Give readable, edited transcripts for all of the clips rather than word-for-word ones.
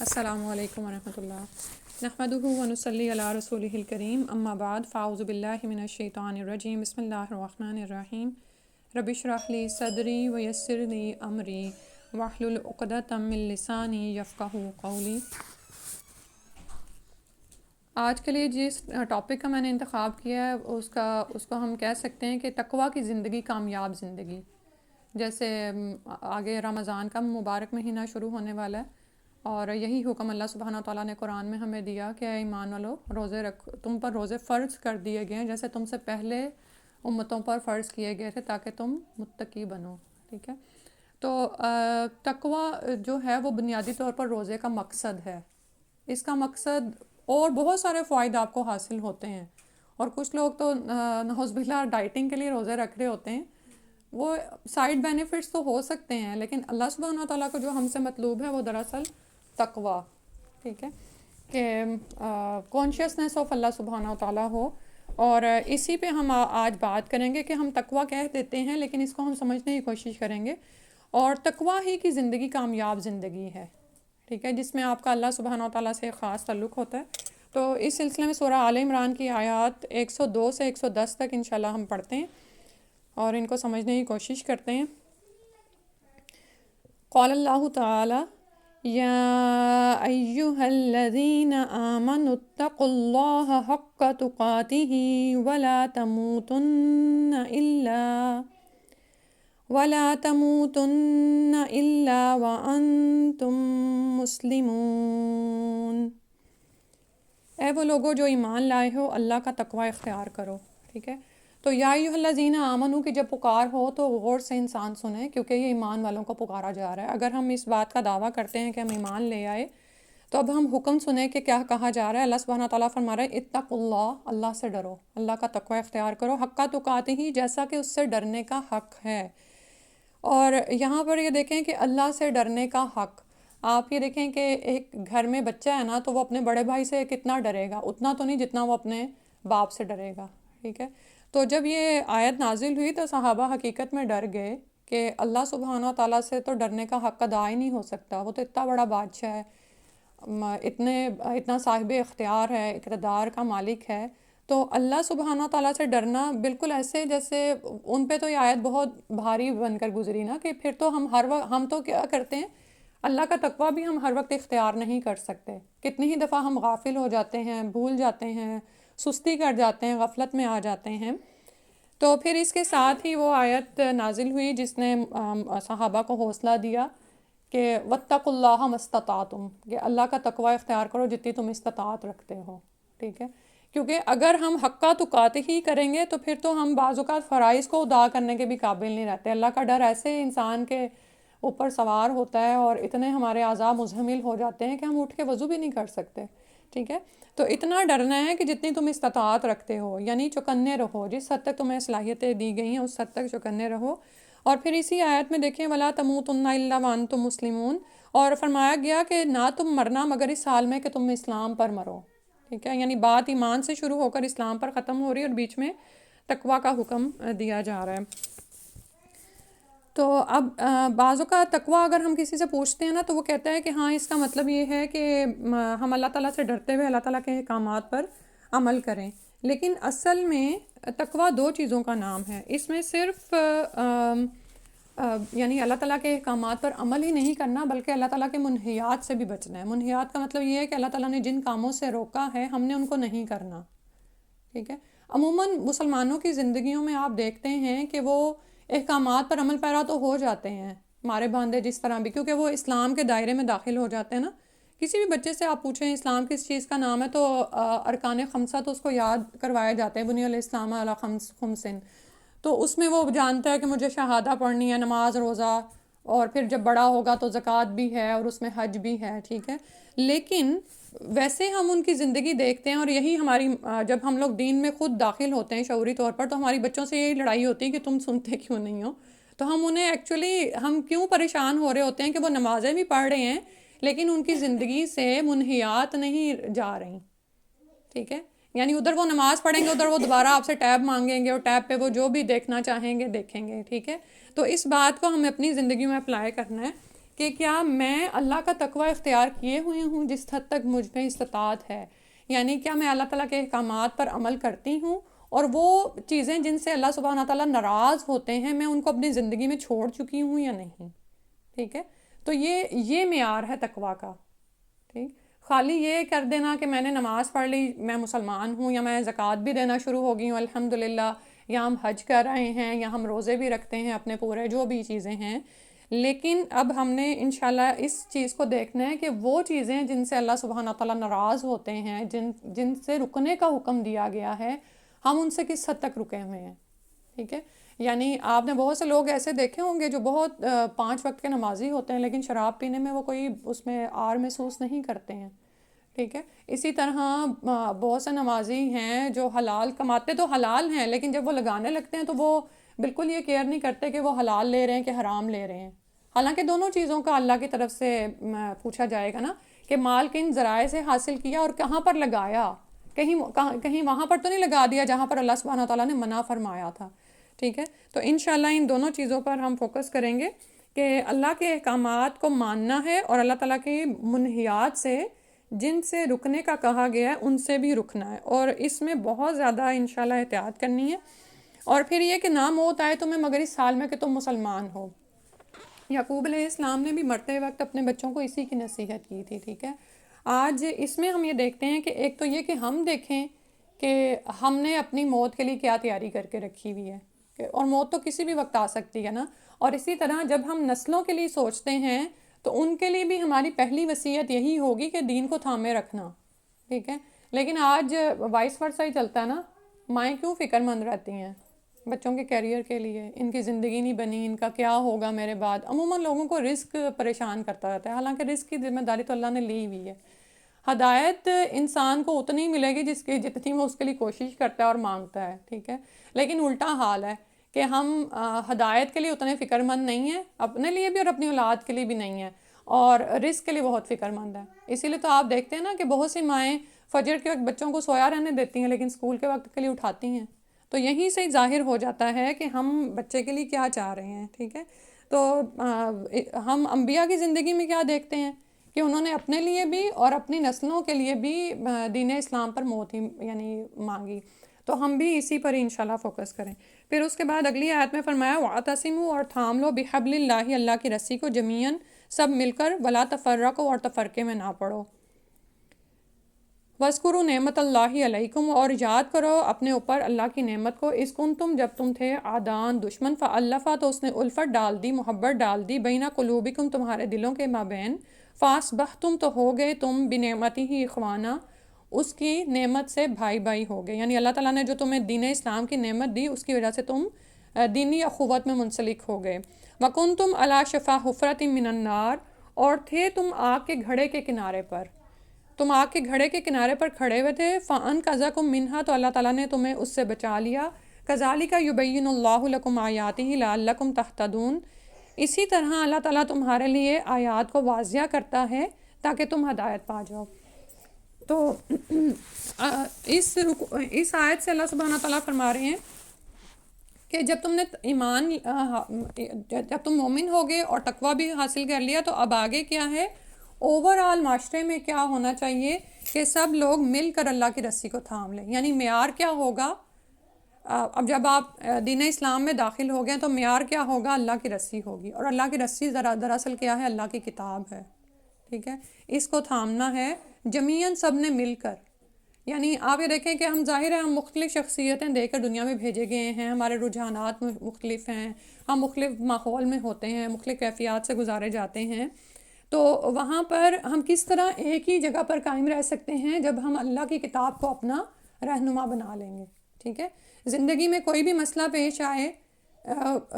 السلام علیکم ورحمۃ اللہ نحمدہ ونصلی علی رسولہ الکریم اما بعد فاعوذ باللہ من الشیطان الرجیم بسم اللہ الرحمن الرحیم رب اشرح لی صدری ویسر لی امری واحلل عقدۃ من لسانی یفقہوا قولی۔ آج کے لیے جس ٹاپک کا میں نے انتخاب کیا ہے اس کو ہم کہہ سکتے ہیں کہ تقویٰ کی زندگی کامیاب زندگی۔ جیسے آگے رمضان کا مبارک مہینہ شروع ہونے والا ہے اور یہی حکم اللہ سبحانہ تعالیٰ نے قرآن میں ہمیں دیا کہ اے ایمان والو روزے رکھو، تم پر روزے فرض کر دیے گئے ہیں جیسے تم سے پہلے امتوں پر فرض کیے گئے تھے تاکہ تم متقی بنو، ٹھیک ہے۔ تو تقویٰ جو ہے وہ بنیادی طور پر روزے کا مقصد ہے۔ اس کا مقصد اور بہت سارے فوائد آپ کو حاصل ہوتے ہیں، اور کچھ لوگ تو نعوذ باللہ ڈائٹنگ کے لیے روزے رکھ رہے ہوتے ہیں۔ وہ سائیڈ بینیفٹس تو ہو سکتے ہیں، لیکن اللہ سبحانہ تعالیٰ کو جو ہم سے مطلوب ہے وہ دراصل تقویٰ، ٹھیک ہے، کہ کانشیسنیس آف اللہ سبحانہ تعالیٰ ہو۔ اور اسی پہ ہم آج بات کریں گے کہ ہم تقویٰ کہہ دیتے ہیں لیکن اس کو ہم سمجھنے کی کوشش کریں گے، اور تقویٰ ہی کی زندگی کامیاب زندگی ہے، ٹھیک ہے، جس میں آپ کا اللہ سبحانہ تعالیٰ سے خاص تعلق ہوتا ہے۔ تو اس سلسلے میں سورہ آل عمران کی آیات 102 سے 110 تک انشاءاللہ ہم پڑھتے ہیں اور ان کو سمجھنے کی کوشش کرتے ہیں۔ قال اللہ تعالی یا ایہا الذین آمنوا اتقوا اللہ حق تقاتہ ولا تموتن الا وانتم مسلمون۔ اے وہ لوگوں جو ایمان لائے ہو، اللہ کا تقوی اختیار کرو، ٹھیک ہے۔ تو یا ایھا الذین آمنو کی جب پکار ہو تو غور سے انسان سنیں، کیونکہ یہ ایمان والوں کو پکارا جا رہا ہے۔ اگر ہم اس بات کا دعویٰ کرتے ہیں کہ ہم ایمان لے آئے تو اب ہم حکم سنیں کہ کیا کہا جا رہا ہے۔ اللہ سبحانہ تعالیٰ فرما رہا ہے اتقوا اللہ، اللہ سے ڈرو، اللہ کا تقوی اختیار کرو، حق تقاتہ ہی، جیسا کہ اس سے ڈرنے کا حق ہے۔ اور یہاں پر یہ دیکھیں کہ اللہ سے ڈرنے کا حق، آپ یہ دیکھیں کہ ایک گھر میں بچہ ہے نا تو وہ اپنے بڑے بھائی سے کتنا ڈرے گا، اتنا تو نہیں جتنا وہ اپنے باپ سے ڈرے گا، ٹھیک ہے۔ تو جب یہ آیت نازل ہوئی تو صحابہ حقیقت میں ڈر گئے کہ اللہ سبحانہ تعالیٰ سے تو ڈرنے کا حق ادا ہی نہیں ہو سکتا، وہ تو اتنا بڑا بادشاہ ہے، اتنا صاحب اختیار ہے، اقتدار کا مالک ہے، تو اللہ سبحانہ تعالیٰ سے ڈرنا بالکل ایسے جیسے ان پہ تو یہ آیت بہت بھاری بن کر گزری نا، کہ پھر تو ہم ہر وقت ہم تو کیا کرتے ہیں، اللہ کا تقویٰ بھی ہم ہر وقت اختیار نہیں کر سکتے۔ کتنی ہی دفعہ ہم غافل ہو جاتے ہیں، بھول جاتے ہیں، سستی کر جاتے ہیں، غفلت میں آ جاتے ہیں۔ تو پھر اس کے ساتھ ہی وہ آیت نازل ہوئی جس نے صحابہ کو حوصلہ دیا کہ واتقوا اللہ ما استطعتم، کہ اللہ کا تقوی اختیار کرو جتنی تم استطاعت رکھتے ہو، ٹھیک ہے۔ کیونکہ اگر ہم حقہ تقاتہ ہی کریں گے تو پھر تو ہم بعض اوقات فرائض کو ادا کرنے کے بھی قابل نہیں رہتے۔ اللہ کا ڈر ایسے انسان کے اوپر سوار ہوتا ہے اور اتنے ہمارے اعضاء مزمل ہو جاتے ہیں کہ ہم اٹھ کے وضو بھی نہیں کر سکتے، ٹھیک ہے۔ تو اتنا ڈرنا ہے کہ جتنی تم استطاعت رکھتے ہو، یعنی چوکنے رہو، جس حد تک تمہیں صلاحیتیں دی گئی ہیں اس حد تک چوکنے رہو۔ اور پھر اسی آیت میں دیکھیں وَلَا تَمُوتُنَّ إِلَّا وَأَنْتُمْ مُسْلِمُونَ، اور فرمایا گیا کہ نہ تم مرنا مگر اس حال میں کہ تم اسلام پر مرو، ٹھیک ہے۔ یعنی بات ایمان سے شروع ہو کر اسلام پر ختم ہو رہی ہے اور بیچ میں تقویٰ کا حکم دیا جا رہا ہے۔ تو اب بعضوں کا تقویٰ اگر ہم کسی سے پوچھتے ہیں نا تو وہ کہتا ہے کہ ہاں اس کا مطلب یہ ہے کہ ہم اللہ تعالیٰ سے ڈرتے ہوئے اللہ تعالیٰ کے احکامات پر عمل کریں، لیکن اصل میں تقویٰ دو چیزوں کا نام ہے۔ اس میں صرف یعنی اللہ تعالیٰ کے احکامات پر عمل ہی نہیں کرنا بلکہ اللہ تعالیٰ کے منہیات سے بھی بچنا ہے۔ منہیات کا مطلب یہ ہے کہ اللہ تعالیٰ نے جن کاموں سے روکا ہے ہم نے ان کو نہیں کرنا، ٹھیک ہے۔ عموماً مسلمانوں کی زندگیوں میں آپ دیکھتے ہیں کہ وہ احکامات پر عمل پیرا تو ہو جاتے ہیں، مارے باندھے جس طرح بھی، کیونکہ وہ اسلام کے دائرے میں داخل ہو جاتے ہیں نا۔ کسی بھی بچے سے آپ پوچھیں اسلام کس چیز کا نام ہے تو ارکان خمسہ تو اس کو یاد کروائے جاتے ہیں، بنی الاسلام علی خمس، تو اس میں وہ جانتا ہے کہ مجھے شہادہ پڑھنی ہے، نماز روزہ، اور پھر جب بڑا ہوگا تو زکوٰۃ بھی ہے اور اس میں حج بھی ہے، ٹھیک ہے۔ لیکن ویسے ہم ان کی زندگی دیکھتے ہیں، اور یہی ہماری جب ہم لوگ دین میں خود داخل ہوتے ہیں شعوری طور پر تو ہماری بچوں سے یہی لڑائی ہوتی ہے کہ تم سنتے کیوں نہیں ہو۔ تو ہم انہیں ایکچولی ہم کیوں پریشان ہو رہے ہوتے ہیں کہ وہ نمازیں بھی پڑھ رہے ہیں لیکن ان کی زندگی سے منہیات نہیں جا رہی، ٹھیک ہے۔ یعنی ادھر وہ نماز پڑھیں گے، ادھر وہ دوبارہ آپ سے ٹیب مانگیں گے اور ٹیب پہ وہ جو بھی دیکھنا چاہیں گے دیکھیں گے، ٹھیک ہے۔ تو اس بات کو ہمیں اپنی زندگی میں اپلائی کرنا ہے کہ کیا میں اللہ کا تقوی اختیار کیے ہوئی ہوں جس حد تک مجھ میں استطاعت ہے، یعنی کیا میں اللہ تعالیٰ کے احکامات پر عمل کرتی ہوں، اور وہ چیزیں جن سے اللہ سبحانہ تعالیٰ ناراض ہوتے ہیں میں ان کو اپنی زندگی میں چھوڑ چکی ہوں یا نہیں. ٹھیک ہے، تو یہ معیار ہے تقوی کا. ٹھیک، خالی یہ کر دینا کہ میں نے نماز پڑھ لی، میں مسلمان ہوں، یا میں زکوٰۃ بھی دینا شروع ہو گئی ہوں الحمدللہ، یا ہم حج کر رہے ہیں، یا ہم روزے بھی رکھتے ہیں اپنے پورے، جو بھی چیزیں ہیں. لیکن اب ہم نے انشاءاللہ اس چیز کو دیکھنا ہے کہ وہ چیزیں جن سے اللہ سبحانہ تعالیٰ ناراض ہوتے ہیں، جن سے رکنے کا حکم دیا گیا ہے، ہم ان سے کس حد تک رکے ہوئے ہیں. ٹھیک ہے، یعنی آپ نے بہت سے لوگ ایسے دیکھے ہوں گے جو بہت 5 وقت کے نمازی ہوتے ہیں لیکن شراب پینے میں وہ کوئی اس میں آر محسوس نہیں کرتے ہیں. ٹھیک ہے، اسی طرح بہت سے نمازی ہیں جو حلال کماتے تو حلال ہیں، لیکن جب وہ لگانے لگتے ہیں تو وہ بالکل یہ کیئر نہیں کرتے کہ وہ حلال لے رہے ہیں کہ حرام لے رہے ہیں. حالانکہ دونوں چیزوں کا اللہ کی طرف سے پوچھا جائے گا نا کہ مال کن ذرائع سے حاصل کیا اور کہاں پر لگایا، کہیں وہاں پر تو نہیں لگا دیا جہاں پر اللہ سبحانہ تعالیٰ نے منع فرمایا تھا. ٹھیک ہے، تو انشاءاللہ ان دونوں چیزوں پر ہم فوکس کریں گے کہ اللہ کے احکامات کو ماننا ہے اور اللہ تعالیٰ کی منہیات سے، جن سے رکنے کا کہا گیا ہے ان سے بھی رکنا ہے، اور اس میں بہت زیادہ انشاءاللہ احتیاط کرنی ہے. اور پھر یہ کہ نہ موت آئے تمہیں مگر اس حال میں کہ تم مسلمان ہو. یعقوب علیہ السلام نے بھی مرتے وقت اپنے بچوں کو اسی کی نصیحت کی تھی. ٹھیک ہے، آج اس میں ہم یہ دیکھتے ہیں کہ ایک تو یہ کہ ہم دیکھیں کہ ہم نے اپنی موت کے لیے کیا تیاری کر کے رکھی ہوئی ہے، اور موت تو کسی بھی وقت آ سکتی ہے نا. اور اسی طرح جب ہم نسلوں کے لیے سوچتے ہیں تو ان کے لیے بھی ہماری پہلی وصیت یہی ہوگی کہ دین کو تھامے رکھنا. ٹھیک ہے، لیکن آج وائس ورثہ ہی چلتا ہے نا. مائیں کیوں فکر مند رہتی ہیں بچوں کے کیریئر کے لیے، ان کی زندگی نہیں بنی، ان کا کیا ہوگا میرے بعد. عموماً لوگوں کو رزق پریشان کرتا رہتا ہے، حالانکہ رزق کی ذمہ داری تو اللہ نے لی ہوئی ہے. ہدایت انسان کو اتنی ملے گی جتنی وہ اس کے لیے کوشش کرتا ہے اور مانگتا ہے. ٹھیک ہے، لیکن الٹا حال ہے کہ ہم ہدایت کے لیے اتنے فکر مند نہیں ہیں، اپنے لیے بھی اور اپنی اولاد کے لیے بھی نہیں ہیں، اور رزق کے لیے بہت فکر مند ہیں. اسی لیے تو آپ دیکھتے ہیں نا کہ بہت سی مائیں فجر کے وقت بچوں کو سویا رہنے دیتی ہیں لیکن اسکول کے وقت کے لیے اٹھاتی ہیں. تو یہیں سے ظاہر ہو جاتا ہے کہ ہم بچے کے لیے کیا چاہ رہے ہیں. ٹھیک ہے، تو ہم انبیاء کی زندگی میں کیا دیکھتے ہیں کہ انہوں نے اپنے لیے بھی اور اپنی نسلوں کے لیے بھی دین اسلام پر موت ہی یعنی مانگی. تو ہم بھی اسی پر انشاءاللہ فوکس کریں. پھر اس کے بعد اگلی آیت میں فرمایا وَاعْتَصِمُوا، اور تھام لو بِحَبْلِ اللَّهِ، اللہ کی رسی کو، جمیعاً سب مل کر، وَلَا تَفَرَّقُوا، اور تفرقے میں نہ پڑو. وَاذْكُرُوا نعمت اللہ علیکم، اور یاد کرو اپنے اوپر اللہ کی نعمت کو، اذ کنتم، جب تم تھے، عادان دشمن، فَأَلَّفَ، تو اس نے الفت ڈال دی، محبت ڈال دی، بین قلوبکم، تمہارے دلوں کے مابین، فَأَصْبَحْتُمْ، تو ہو گئے تم، بِنِعْمَتِهِ اخوانا، اس کی نعمت سے بھائی بھائی ہو گئے. یعنی اللہ تعالیٰ نے جو تمہیں دین اسلام کی نعمت دی اس کی وجہ سے تم دینی اخوت میں منسلک ہو گئے. وَكُنْتُمْ عَلَىٰ شَفَا حُفْرَةٍ مِّنَ النَّارِ، اور تھے تم آگ کے گھڑے کے کنارے پر، تم آگ کے گھڑے کے کنارے پر کھڑے ہوئے تھے. فَأَنْقَذَكُم مِّنْهَا، تو اللہ تعالیٰ نے تمہیں اس سے بچا لیا. كَذَلِكَ يُبَيِّنُ اللَّهُ لَكُمْ آيَاتِهِ لَعَلَّكُمْ تَهْتَدُونَ، اسی طرح اللہ تعالیٰ تمہارے لیے آیات کو واضح کرتا ہے تاکہ تم ہدایت پا جاؤ. تو اس آیت سے اللہ سبحانہ تعالیٰ فرما رہے ہیں کہ جب تم نے ایمان، جب تم مومن ہو گئے اور تقویٰ بھی حاصل کر لیا، تو اب آگے کیا ہے، اوورآل معاشرے میں کیا ہونا چاہیے کہ سب لوگ مل کر اللہ کی رسی کو تھام لیں. یعنی معیار کیا ہوگا، اب جب آپ دین اسلام میں داخل ہو گئے تو معیار کیا ہوگا، اللہ کی رسی ہوگی. اور اللہ کی رسی دراصل کیا ہے، اللہ کی کتاب ہے. ٹھیک ہے، اس کو تھامنا ہے جمیعاً سب نے مل کر. یعنی آپ یہ دیکھیں کہ ہم ظاہر ہے ہم مختلف شخصیتیں دے کر دنیا میں بھیجے گئے ہیں، ہمارے رجحانات مختلف ہیں، ہم مختلف ماحول میں ہوتے ہیں، مختلف کیفیات سے گزارے جاتے ہیں. تو وہاں پر ہم کس طرح ایک ہی جگہ پر قائم رہ سکتے ہیں جب ہم اللہ کی کتاب کو اپنا رہنما بنا لیں گے. ٹھیک ہے، زندگی میں کوئی بھی مسئلہ پیش آئے،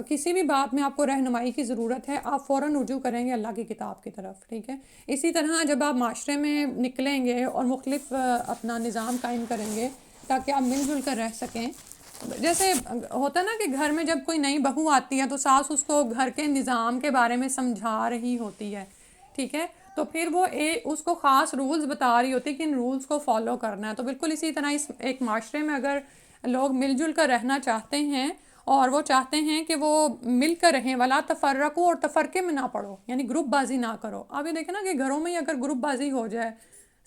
کسی بھی بات میں آپ کو رہنمائی کی ضرورت ہے، آپ فوراً رجوع کریں گے اللہ کی کتاب کی طرف. ٹھیک ہے، اسی طرح جب آپ معاشرے میں نکلیں گے اور مختلف اپنا نظام قائم کریں گے تاکہ آپ مل جل کر رہ سکیں. جیسے ہوتا ہے نا کہ گھر میں جب کوئی نئی بہو آتی ہے تو ساس اس کو گھر کے نظام کے بارے میں سمجھا رہی ہوتی ہے. ٹھیک ہے، تو پھر وہ اس کو خاص رولز بتا رہی ہوتی ہے کہ ان رولز کو فالو کرنا ہے. تو بالکل اسی طرح ایک معاشرے میں اگر لوگ مل جل کر رہنا چاہتے ہیں اور وہ چاہتے ہیں کہ وہ مل کر رہیں، ولا تفرقوا، اور تفرقے میں نہ پڑو، یعنی گروپ بازی نہ کرو. آپ یہ دیکھیں نا کہ گھروں میں ہی اگر گروپ بازی ہو جائے،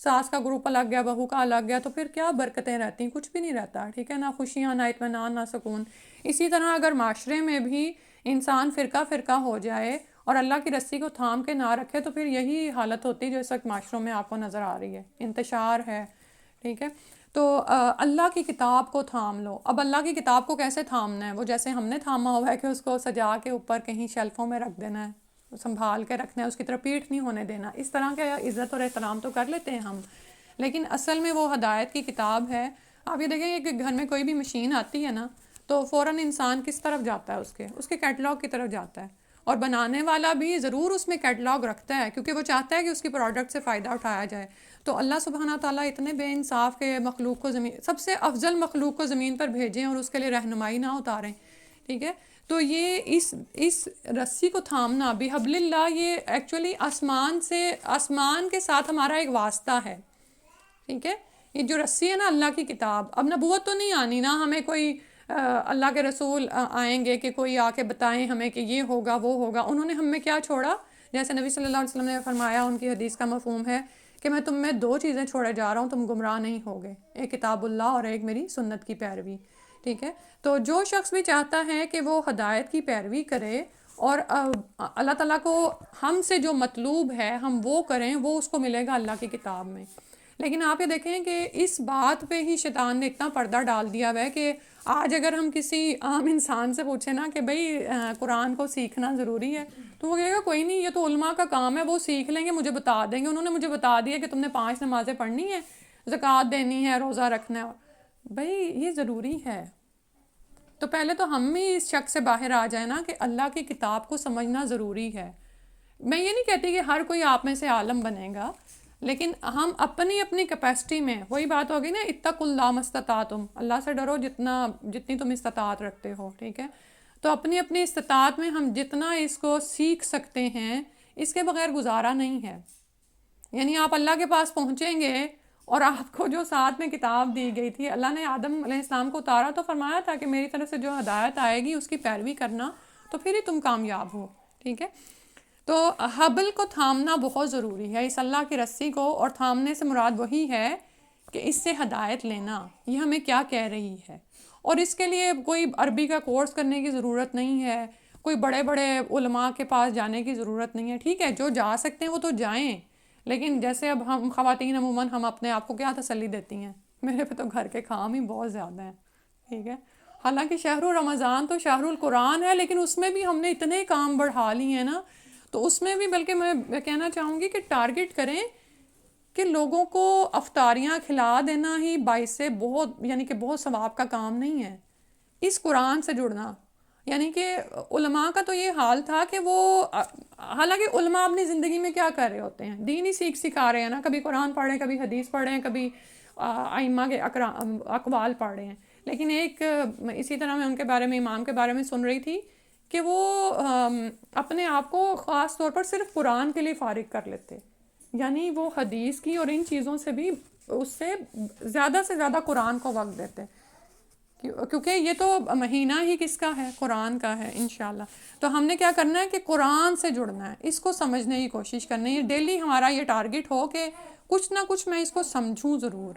ساس کا گروپ الگ گیا، بہو کا الگ گیا، تو پھر کیا برکتیں رہتی ہیں؟ کچھ بھی نہیں رہتا، ٹھیک ہے، نہ خوشیاں، نہ اطمینان، نہ سکون. اسی طرح اگر معاشرے میں بھی انسان فرقہ فرقہ ہو جائے اور اللہ کی رسی کو تھام کے نہ رکھے، تو پھر یہی حالت ہوتی ہے جو اس وقت معاشروں میں آپ کو نظر آ رہی ہے، انتشار ہے. ٹھیک ہے، تو اللہ کی کتاب کو تھام لو. اب اللہ کی کتاب کو کیسے تھامنا ہے؟ وہ جیسے ہم نے تھاما ہوا ہے کہ اس کو سجا کے اوپر کہیں شیلفوں میں رکھ دینا ہے، سنبھال کے رکھنا ہے، اس کی طرف پیٹھ نہیں ہونے دینا. اس طرح کا عزت اور احترام تو کر لیتے ہیں ہم، لیکن اصل میں وہ ہدایت کی کتاب ہے. آپ یہ دیکھیں کہ گھر میں کوئی بھی مشین آتی ہے نا، تو فوراً انسان کس طرف جاتا ہے؟ اس کے کیٹلاگ کی طرف جاتا ہے. اور بنانے والا بھی ضرور اس میں کیٹلاگ رکھتا ہے، کیونکہ وہ چاہتا ہے کہ اس کی پروڈکٹ سے فائدہ اٹھایا جائے. تو اللہ سبحانہ تعالیٰ اتنے بے انصاف کے مخلوق کو سب سے افضل مخلوق کو زمین پر بھیجیں اور اس کے لیے رہنمائی نہ اتاریں. ٹھیک ہے، تو یہ اس رسی کو تھامنا بحبل اللہ، یہ ایکچولی آسمان کے ساتھ ہمارا ایک واسطہ ہے. ٹھیک ہے، یہ جو رسی ہے نا اللہ کی کتاب. اب نبوت تو نہیں آنی نا، ہمیں کوئی اللہ کے رسول آئیں گے کہ کوئی آ کے بتائیں ہمیں کہ یہ ہوگا وہ ہوگا. انہوں نے ہم میں کیا چھوڑا؟ جیسے نبی صلی اللہ علیہ وسلم نے فرمایا، ان کی حدیث کا مفہوم ہے کہ میں تم میں 2 چیزیں چھوڑے جا رہا ہوں، تم گمراہ نہیں ہوگے، ایک کتاب اللہ اور ایک میری سنت کی پیروی. ٹھیک ہے، تو جو شخص بھی چاہتا ہے کہ وہ ہدایت کی پیروی کرے اور اللہ تعالیٰ کو ہم سے جو مطلوب ہے ہم وہ کریں، وہ اس کو ملے گا اللہ کی کتاب میں. لیکن آپ یہ دیکھیں کہ اس بات پہ ہی شیطان نے اتنا پردہ ڈال دیا ہوا ہے کہ آج اگر ہم کسی عام انسان سے پوچھیں نا کہ بھئی قرآن کو سیکھنا ضروری ہے، تو وہ کہے گا کوئی نہیں، یہ تو علماء کا کام ہے، وہ سیکھ لیں گے، مجھے بتا دیں گے، انہوں نے مجھے بتا دیا کہ تم نے 5 نمازیں پڑھنی ہیں، زکوٰۃ دینی ہے، روزہ رکھنا ہے. بھئی یہ ضروری ہے. تو پہلے تو ہم ہی اس شک سے باہر آ جائیں نا کہ اللہ کی کتاب کو سمجھنا ضروری ہے. میں یہ نہیں کہتی کہ ہر کوئی آپ میں سے عالم بنے گا، لیکن ہم اپنی اپنی کیپیسٹی میں، وہی بات ہوگی نا، اتقوا اللہ ما استطعتم، اللہ سے ڈرو جتنی تم استطاعت رکھتے ہو. ٹھیک ہے، تو اپنی اپنی استطاعت میں ہم جتنا اس کو سیکھ سکتے ہیں، اس کے بغیر گزارا نہیں ہے. یعنی آپ اللہ کے پاس پہنچیں گے اور آپ کو جو ساتھ میں کتاب دی گئی تھی، اللہ نے آدم علیہ السلام کو اتارا تو فرمایا تھا کہ میری طرف سے جو ہدایت آئے گی اس کی پیروی کرنا، تو پھر ہی تم کامیاب ہو. ٹھیک ہے، تو حبل کو تھامنا بہت ضروری ہے، اس اللہ کی رسی کو. اور تھامنے سے مراد وہی ہے کہ اس سے ہدایت لینا، یہ ہمیں کیا کہہ رہی ہے. اور اس کے لیے کوئی عربی کا کورس کرنے کی ضرورت نہیں ہے، کوئی بڑے بڑے علماء کے پاس جانے کی ضرورت نہیں ہے. ٹھیک ہے، جو جا سکتے ہیں وہ تو جائیں، لیکن جیسے اب ہم خواتین عموماً ہم اپنے آپ کو کیا تسلی دیتی ہیں، میرے پہ تو گھر کے کام ہی بہت زیادہ ہیں. ٹھیک ہے، حالانکہ شہر رمضان تو شہر القرآن ہے، لیکن اس میں بھی ہم نے اتنے کام بڑھا لیے ہیں نا، تو اس میں بھی بلکہ میں کہنا چاہوں گی کہ ٹارگٹ کریں کہ لوگوں کو افطاریاں کھلا دینا ہی باعث بہت، یعنی کہ بہت ثواب کا کام نہیں ہے. اس قرآن سے جڑنا، یعنی کہ علماء کا تو یہ حال تھا کہ وہ حالانکہ علماء اپنی زندگی میں کیا کر رہے ہوتے ہیں؟ دین ہی سکھا رہے ہیں نا، کبھی قرآن پڑھ رہے ہیں، کبھی حدیث پڑھ رہے ہیں، کبھی ائمہ کے اقوال پڑھ رہے ہیں. لیکن ایک اسی طرح میں ان کے بارے میں، امام کے بارے میں سن رہی تھی کہ وہ اپنے آپ کو خاص طور پر صرف قرآن کے لیے فارغ کر لیتے، یعنی وہ حدیث کی اور ان چیزوں سے بھی اس سے زیادہ قرآن کو وقت دیتے، کیونکہ یہ تو مہینہ ہی کس کا ہے؟ قرآن کا ہے انشاءاللہ. تو ہم نے کیا کرنا ہے کہ قرآن سے جڑنا ہے، اس کو سمجھنے کی کوشش کرنی ہے. ڈیلی ہمارا یہ ٹارگٹ ہو کہ کچھ نہ کچھ میں اس کو سمجھوں ضرور.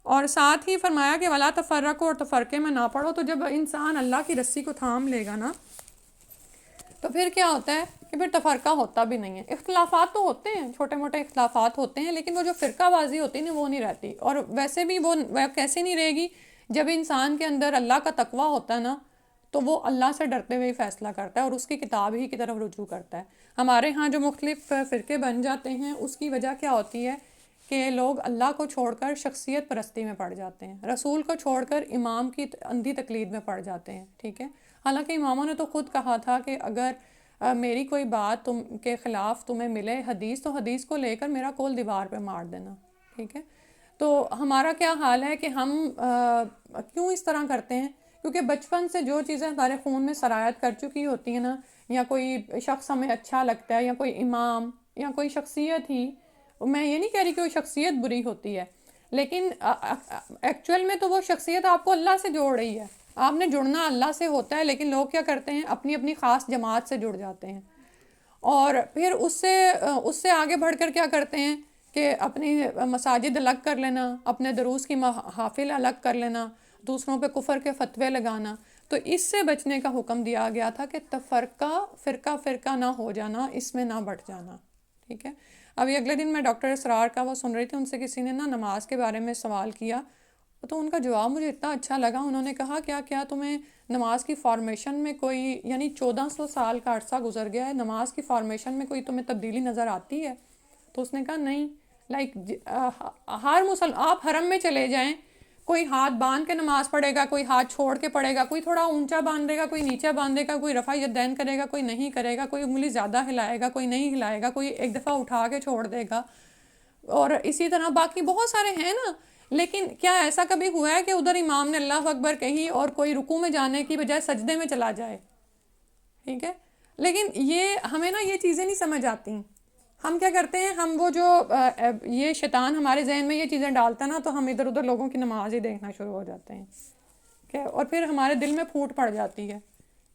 اور ساتھ ہی فرمایا کہ ولا تفرقوا، اور تفرقے میں نہ پڑو. تو جب انسان اللہ کی رسی کو تھام لے گا نا، تو پھر کیا ہوتا ہے کہ پھر تفرقہ ہوتا بھی نہیں ہے. اختلافات تو ہوتے ہیں، چھوٹے موٹے اختلافات ہوتے ہیں، لیکن وہ جو فرقہ بازی ہوتی ہے نا، وہ نہیں رہتی. اور ویسے بھی وہ کیسے نہیں رہے گی؟ جب انسان کے اندر اللہ کا تقویٰ ہوتا ہے نا، تو وہ اللہ سے ڈرتے ہوئے فیصلہ کرتا ہے اور اس کی کتاب ہی کی طرف رجوع کرتا ہے. ہمارے ہاں جو مختلف فرقے بن جاتے ہیں، اس کی وجہ کیا ہوتی ہے کہ لوگ اللہ کو چھوڑ کر شخصیت پرستی میں پڑ جاتے ہیں، رسول کو چھوڑ کر امام کی اندھی تقلید میں پڑ جاتے ہیں. ٹھیک ہے، حالانکہ اماموں نے تو خود کہا تھا کہ اگر میری کوئی بات تم کے خلاف تمہیں ملے حدیث، تو حدیث کو لے کر میرا کول دیوار پہ مار دینا. ٹھیک ہے، تو ہمارا کیا حال ہے کہ ہم کیوں اس طرح کرتے ہیں؟ کیونکہ بچپن سے جو چیزیں ہمارے خون میں سرایت کر چکی ہوتی ہیں نا، یا کوئی شخص ہمیں اچھا لگتا ہے، یا کوئی امام، یا کوئی شخصیت ہی، میں یہ نہیں کہہ رہی کہ وہ شخصیت بری ہوتی ہے، لیکن ایکچول میں تو وہ شخصیت آپ کو اللہ سے جوڑ رہی ہے. آپ نے جڑنا اللہ سے ہوتا ہے، لیکن لوگ کیا کرتے ہیں، اپنی اپنی خاص جماعت سے جڑ جاتے ہیں، اور پھر اس سے آگے بڑھ کر کیا کرتے ہیں کہ اپنی مساجد الگ کر لینا، اپنے دروس کی محافل الگ کر لینا، دوسروں پہ کفر کے فتوے لگانا۔ تو اس سے بچنے کا حکم دیا گیا تھا کہ تفرقہ فرقہ فرقہ نہ ہو جانا، اس میں نہ بٹ جانا، ٹھیک ہے۔ ابھی اگلے دن میں ڈاکٹر اسرار کا وہ سن رہی تھی، ان سے کسی نے نا نماز کے بارے میں سوال کیا، تو ان کا جواب مجھے اتنا اچھا لگا۔ انہوں نے کہا کیا تمہیں نماز کی فارمیشن میں کوئی، یعنی 1400 سال کا عرصہ گزر گیا ہے، نماز کی فارمیشن میں کوئی تمہیں تبدیلی نظر آتی ہے؟ تو اس نے کہا نہیں، لائک ہر آپ حرم میں چلے جائیں، کوئی ہاتھ باندھ کے نماز پڑھے گا، کوئی ہاتھ چھوڑ کے پڑھے گا، کوئی تھوڑا اونچا باندھے گا، کوئی نیچا باندھے گا، کوئی رفع یدین کرے گا، کوئی نہیں کرے گا، کوئی انگلی زیادہ ہلائے گا، کوئی نہیں ہلائے گا، کوئی ایک دفعہ اٹھا کے چھوڑ دے گا، اور اسی طرح باقی بہت سارے ہیں نا۔ لیکن کیا ایسا کبھی ہوا ہے کہ ادھر امام نے اللہ اکبر کہی اور کوئی رکوع میں جانے کی بجائے سجدے میں چلا جائے؟ ٹھیک ہے، لیکن یہ ہمیں نا یہ چیزیں نہیں سمجھ آتی۔ ہم کیا کرتے ہیں، ہم وہ جو یہ شیطان ہمارے ذہن میں یہ چیزیں ڈالتا نا، تو ہم ادھر ادھر لوگوں کی نماز ہی دیکھنا شروع ہو جاتے ہیں کہ، اور پھر ہمارے دل میں پھوٹ پڑ جاتی ہے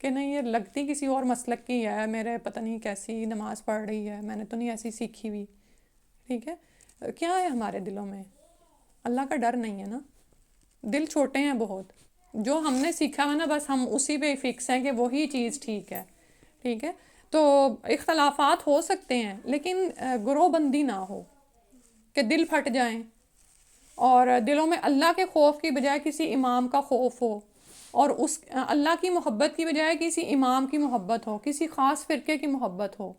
کہ نہیں، یہ لگتی کسی اور مسلک کی ہے، میرے پتہ نہیں کیسی نماز پڑھ رہی ہے، میں نے تو نہیں ایسی سیکھی ہوئی۔ ٹھیک ہے، کیا ہے ہمارے دلوں میں؟ اللہ کا ڈر نہیں ہے نا، دل چھوٹے ہیں بہت، جو ہم نے سیکھا ہے نا بس ہم اسی پہ فکس ہیں کہ وہی چیز ٹھیک ہے۔ ٹھیک ہے، تو اختلافات ہو سکتے ہیں، لیکن گروہ بندی نہ ہو کہ دل پھٹ جائیں، اور دلوں میں اللہ کے خوف کی بجائے کسی امام کا خوف ہو، اور اس اللہ کی محبت کی بجائے کسی امام کی محبت ہو، کسی خاص فرقے کی محبت ہو۔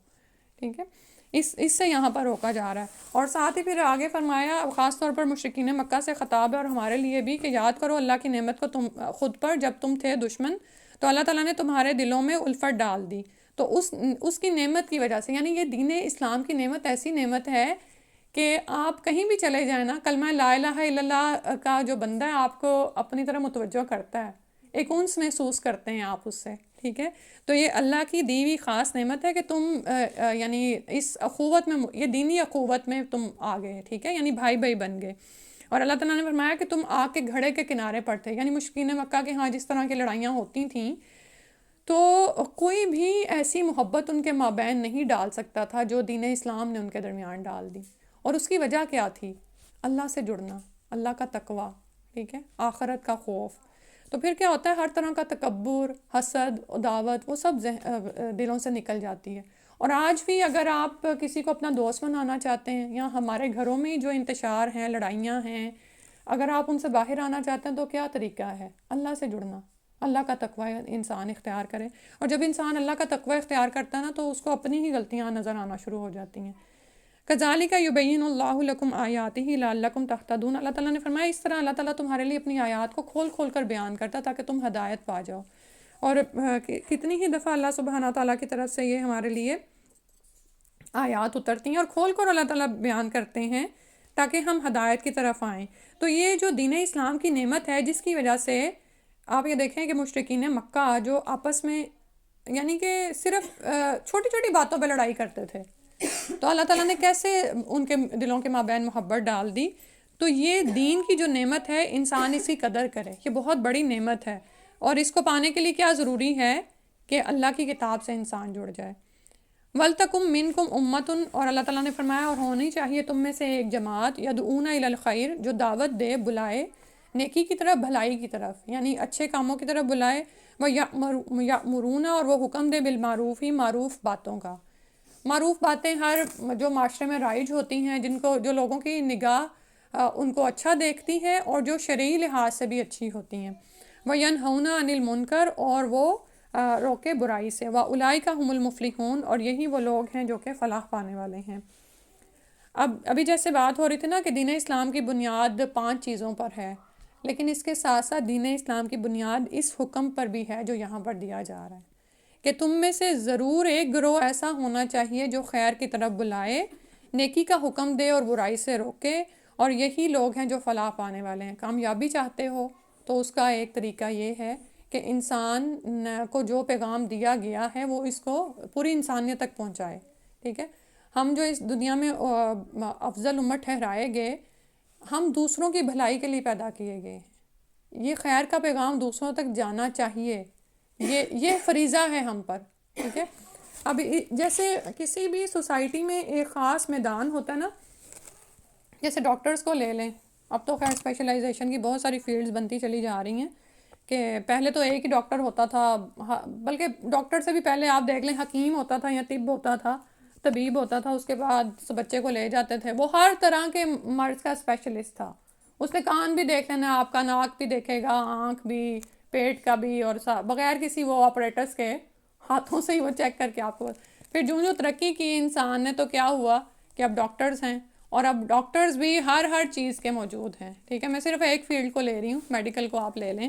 ٹھیک ہے، اس سے یہاں پر روکا جا رہا ہے۔ اور ساتھ ہی پھر آگے فرمایا، خاص طور پر مشرکین مکہ سے خطاب ہے اور ہمارے لیے بھی، کہ یاد کرو اللہ کی نعمت کو تم خود پر، جب تم تھے دشمن تو اللہ تعالیٰ نے تمہارے دلوں میں الفت ڈال دی، تو اس کی نعمت کی وجہ سے، یعنی یہ دین اسلام کی نعمت ایسی نعمت ہے کہ آپ کہیں بھی چلے جائیں نا، کلمہ لا الہ الا اللہ کا جو بندہ ہے آپ کو اپنی طرح متوجہ کرتا ہے، ایک انس محسوس کرتے ہیں آپ اس سے۔ ٹھیک ہے، تو یہ اللہ کی دی ہوئی خاص نعمت ہے کہ تم یعنی اس اخوت میں، یہ دینی اخوت میں تم آ گئے، ٹھیک ہے، یعنی بھائی بھائی بن گئے۔ اور اللہ تعالیٰ نے فرمایا کہ تم آگ کے گھڑے کے کنارے پر تھے، یعنی مشرکین مکہ کے ہاں جس طرح کی لڑائیاں ہوتی تھیں، تو کوئی بھی ایسی محبت ان کے مابین نہیں ڈال سکتا تھا جو دین اسلام نے ان کے درمیان ڈال دی۔ اور اس کی وجہ کیا تھی؟ اللہ سے جڑنا، اللہ کا تقوی، ٹھیک ہے، آخرت کا خوف۔ تو پھر کیا ہوتا ہے، ہر طرح کا تکبر، حسد، عداوت، وہ سب دلوں سے نکل جاتی ہے۔ اور آج بھی اگر آپ کسی کو اپنا دوست بنانا چاہتے ہیں، یا ہمارے گھروں میں جو انتشار ہیں، لڑائیاں ہیں، اگر آپ ان سے باہر آنا چاہتے ہیں تو کیا طریقہ ہے؟ اللہ سے جڑنا، اللہ کا تقوی انسان اختیار کرے۔ اور جب انسان اللہ کا تقوی اختیار کرتا ہے نا، تو اس کو اپنی ہی غلطیاں نظر آنا شروع ہو جاتی ہیں۔ کذالک یبین اللہ لکم آیاتہ لعلکم تہتدون، اللہ تعالیٰ نے فرمایا اس طرح اللہ تعالیٰ تمہارے لیے اپنی آیات کو کھول کھول کر بیان کرتا تاکہ تم ہدایت پا جاؤ۔ اور کتنی ہی دفعہ اللہ سبحانہ تعالیٰ کی طرف سے یہ ہمارے لیے آیات اترتی ہیں اور کھول کر اللہ تعالیٰ بیان کرتے ہیں تاکہ ہم ہدایت کی طرف آئیں۔ تو یہ جو دین اسلام کی نعمت ہے، جس کی وجہ سے آپ یہ دیکھیں کہ مشرکین مکہ جو آپس میں یعنی کہ صرف چھوٹی چھوٹی باتوں پہ لڑائی کرتے تھے، تو اللہ تعالیٰ نے کیسے ان کے دلوں کے مابین محبت ڈال دی۔ تو یہ دین کی جو نعمت ہے، انسان اس کی قدر کرے، یہ بہت بڑی نعمت ہے، اور اس کو پانے کے لیے کیا ضروری ہے کہ اللہ کی کتاب سے انسان جڑ جائے۔ وَلْتَكُمْ مِنْكُمْ أُمَّةٌ، اور اللہ تعالیٰ نے فرمایا اور ہونی چاہیے تم میں سے ایک جماعت، يَدْعُونَ إِلَى الْخَيْرِ، جو دعوت دے، بلائے نیکی کی طرف، بھلائی کی طرف، یعنی اچھے کاموں کی طرف بلائے، وَيَأْمُرُونَ، اور وہ حکم دے، بالمعروف، ہی معروف باتوں کا۔ معروف باتیں ہر جو معاشرے میں رائج ہوتی ہیں، جن کو جو لوگوں کی نگاہ ان کو اچھا دیکھتی ہے اور جو شرعی لحاظ سے بھی اچھی ہوتی ہیں۔ وَيَنْهَوْنَ عَنِ الْمُنْكَرِ، اور وہ روکے برائی سے۔ وَأُولَئِكَ هُمُ الْمُفْلِحُونَ، اور یہی وہ لوگ ہیں جو کہ فلاح پانے والے ہیں۔ ابھی جیسے بات ہو رہی تھی نا کہ دین اسلام کی بنیاد 5 چیزوں پر ہے، لیکن اس کے ساتھ ساتھ دین اسلام کی بنیاد اس حکم پر بھی ہے جو یہاں پر دیا جا رہا ہے کہ تم میں سے ضرور ایک گروہ ایسا ہونا چاہیے جو خیر کی طرف بلائے، نیکی کا حکم دے اور برائی سے روکے، اور یہی لوگ ہیں جو فلاح پانے والے ہیں۔ کامیابی چاہتے ہو تو اس کا ایک طریقہ یہ ہے کہ انسان کو جو پیغام دیا گیا ہے وہ اس کو پوری انسانیت تک پہنچائے۔ ٹھیک ہے، ہم جو اس دنیا میں افضل امت ٹھہرائے گئے، ہم دوسروں کی بھلائی کے لیے پیدا کیے گئے ہیں۔ یہ خیر کا پیغام دوسروں تک جانا چاہیے، یہ فریضہ ہے ہم پر، ٹھیک ہے. اب جیسے کسی بھی سوسائٹی میں ایک خاص میدان ہوتا ہے نا، جیسے ڈاکٹرز کو لے لیں، اب تو خیر اسپیشلائزیشن کی بہت ساری فیلڈز بنتی چلی جا رہی ہیں، کہ پہلے تو ایک ہی ڈاکٹر ہوتا تھا، بلکہ ڈاکٹر سے بھی پہلے آپ دیکھ لیں حکیم ہوتا تھا یا طب ہوتا تھا، طبیب ہوتا تھا، اس کے بعد بچے کو لے جاتے تھے، وہ ہر طرح کے مرض کا اسپیشلسٹ تھا. اس نے کان بھی دیکھ لینا، آپ کا ناک بھی دیکھے گا، آنکھ بھی، پیٹ کا بھی، اور بغیر کسی وہ آپریٹرس کے ہاتھوں سے ہی وہ چیک کر کے آپ کو. پھر جو ترقی کی انسان نے تو کیا ہوا کہ اب ڈاکٹرز ہیں، اور اب ڈاکٹرز بھی ہر چیز کے موجود ہیں، ٹھیک ہے. میں صرف ایک فیلڈ کو لے رہی ہوں، میڈیکل کو آپ لے لیں.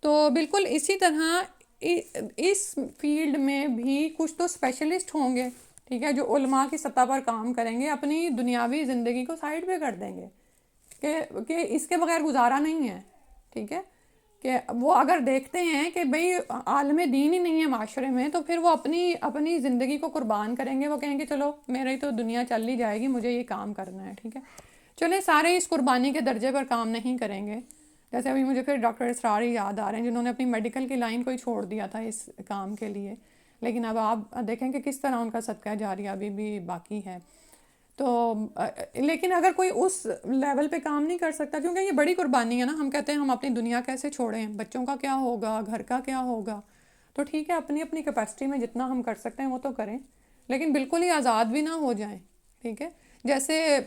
تو بالکل اسی طرح اس فیلڈ میں بھی کچھ تو اسپیشلسٹ ہوں گے، ٹھیک ہے، جو علماء کی سطح پر کام کریں گے، اپنی دنیاوی زندگی کو سائڈ پہ کر دیں گے کہ اس کے بغیر گزارا نہیں ہے، ٹھیک ہے. کہ وہ اگر دیکھتے ہیں کہ بھئی عالم دین ہی نہیں ہے معاشرے میں، تو پھر وہ اپنی زندگی کو قربان کریں گے. وہ کہیں گے چلو میری تو دنیا چل ہی جائے گی، مجھے یہ کام کرنا ہے، ٹھیک ہے. چلے سارے اس قربانی کے درجے پر کام نہیں کریں گے. جیسے ابھی مجھے پھر ڈاکٹر اسراری یاد آ رہے ہیں، جنہوں نے اپنی میڈیکل کی لائن کو ہی چھوڑ دیا تھا اس کام کے لیے، لیکن اب آپ دیکھیں کہ کس طرح ان کا صدقہ جاریہ ابھی بھی باقی ہے. تو لیکن اگر کوئی اس لیول پہ کام نہیں کر سکتا، کیونکہ یہ بڑی قربانی ہے نا، ہم کہتے ہیں ہم اپنی دنیا کیسے چھوڑیں، بچوں کا کیا ہوگا، گھر کا کیا ہوگا. تو ٹھیک ہے، اپنی کیپیسٹی میں جتنا ہم کر سکتے ہیں وہ تو کریں، لیکن بالکل ہی آزاد بھی نہ ہو جائیں، ٹھیک ہے. جیسے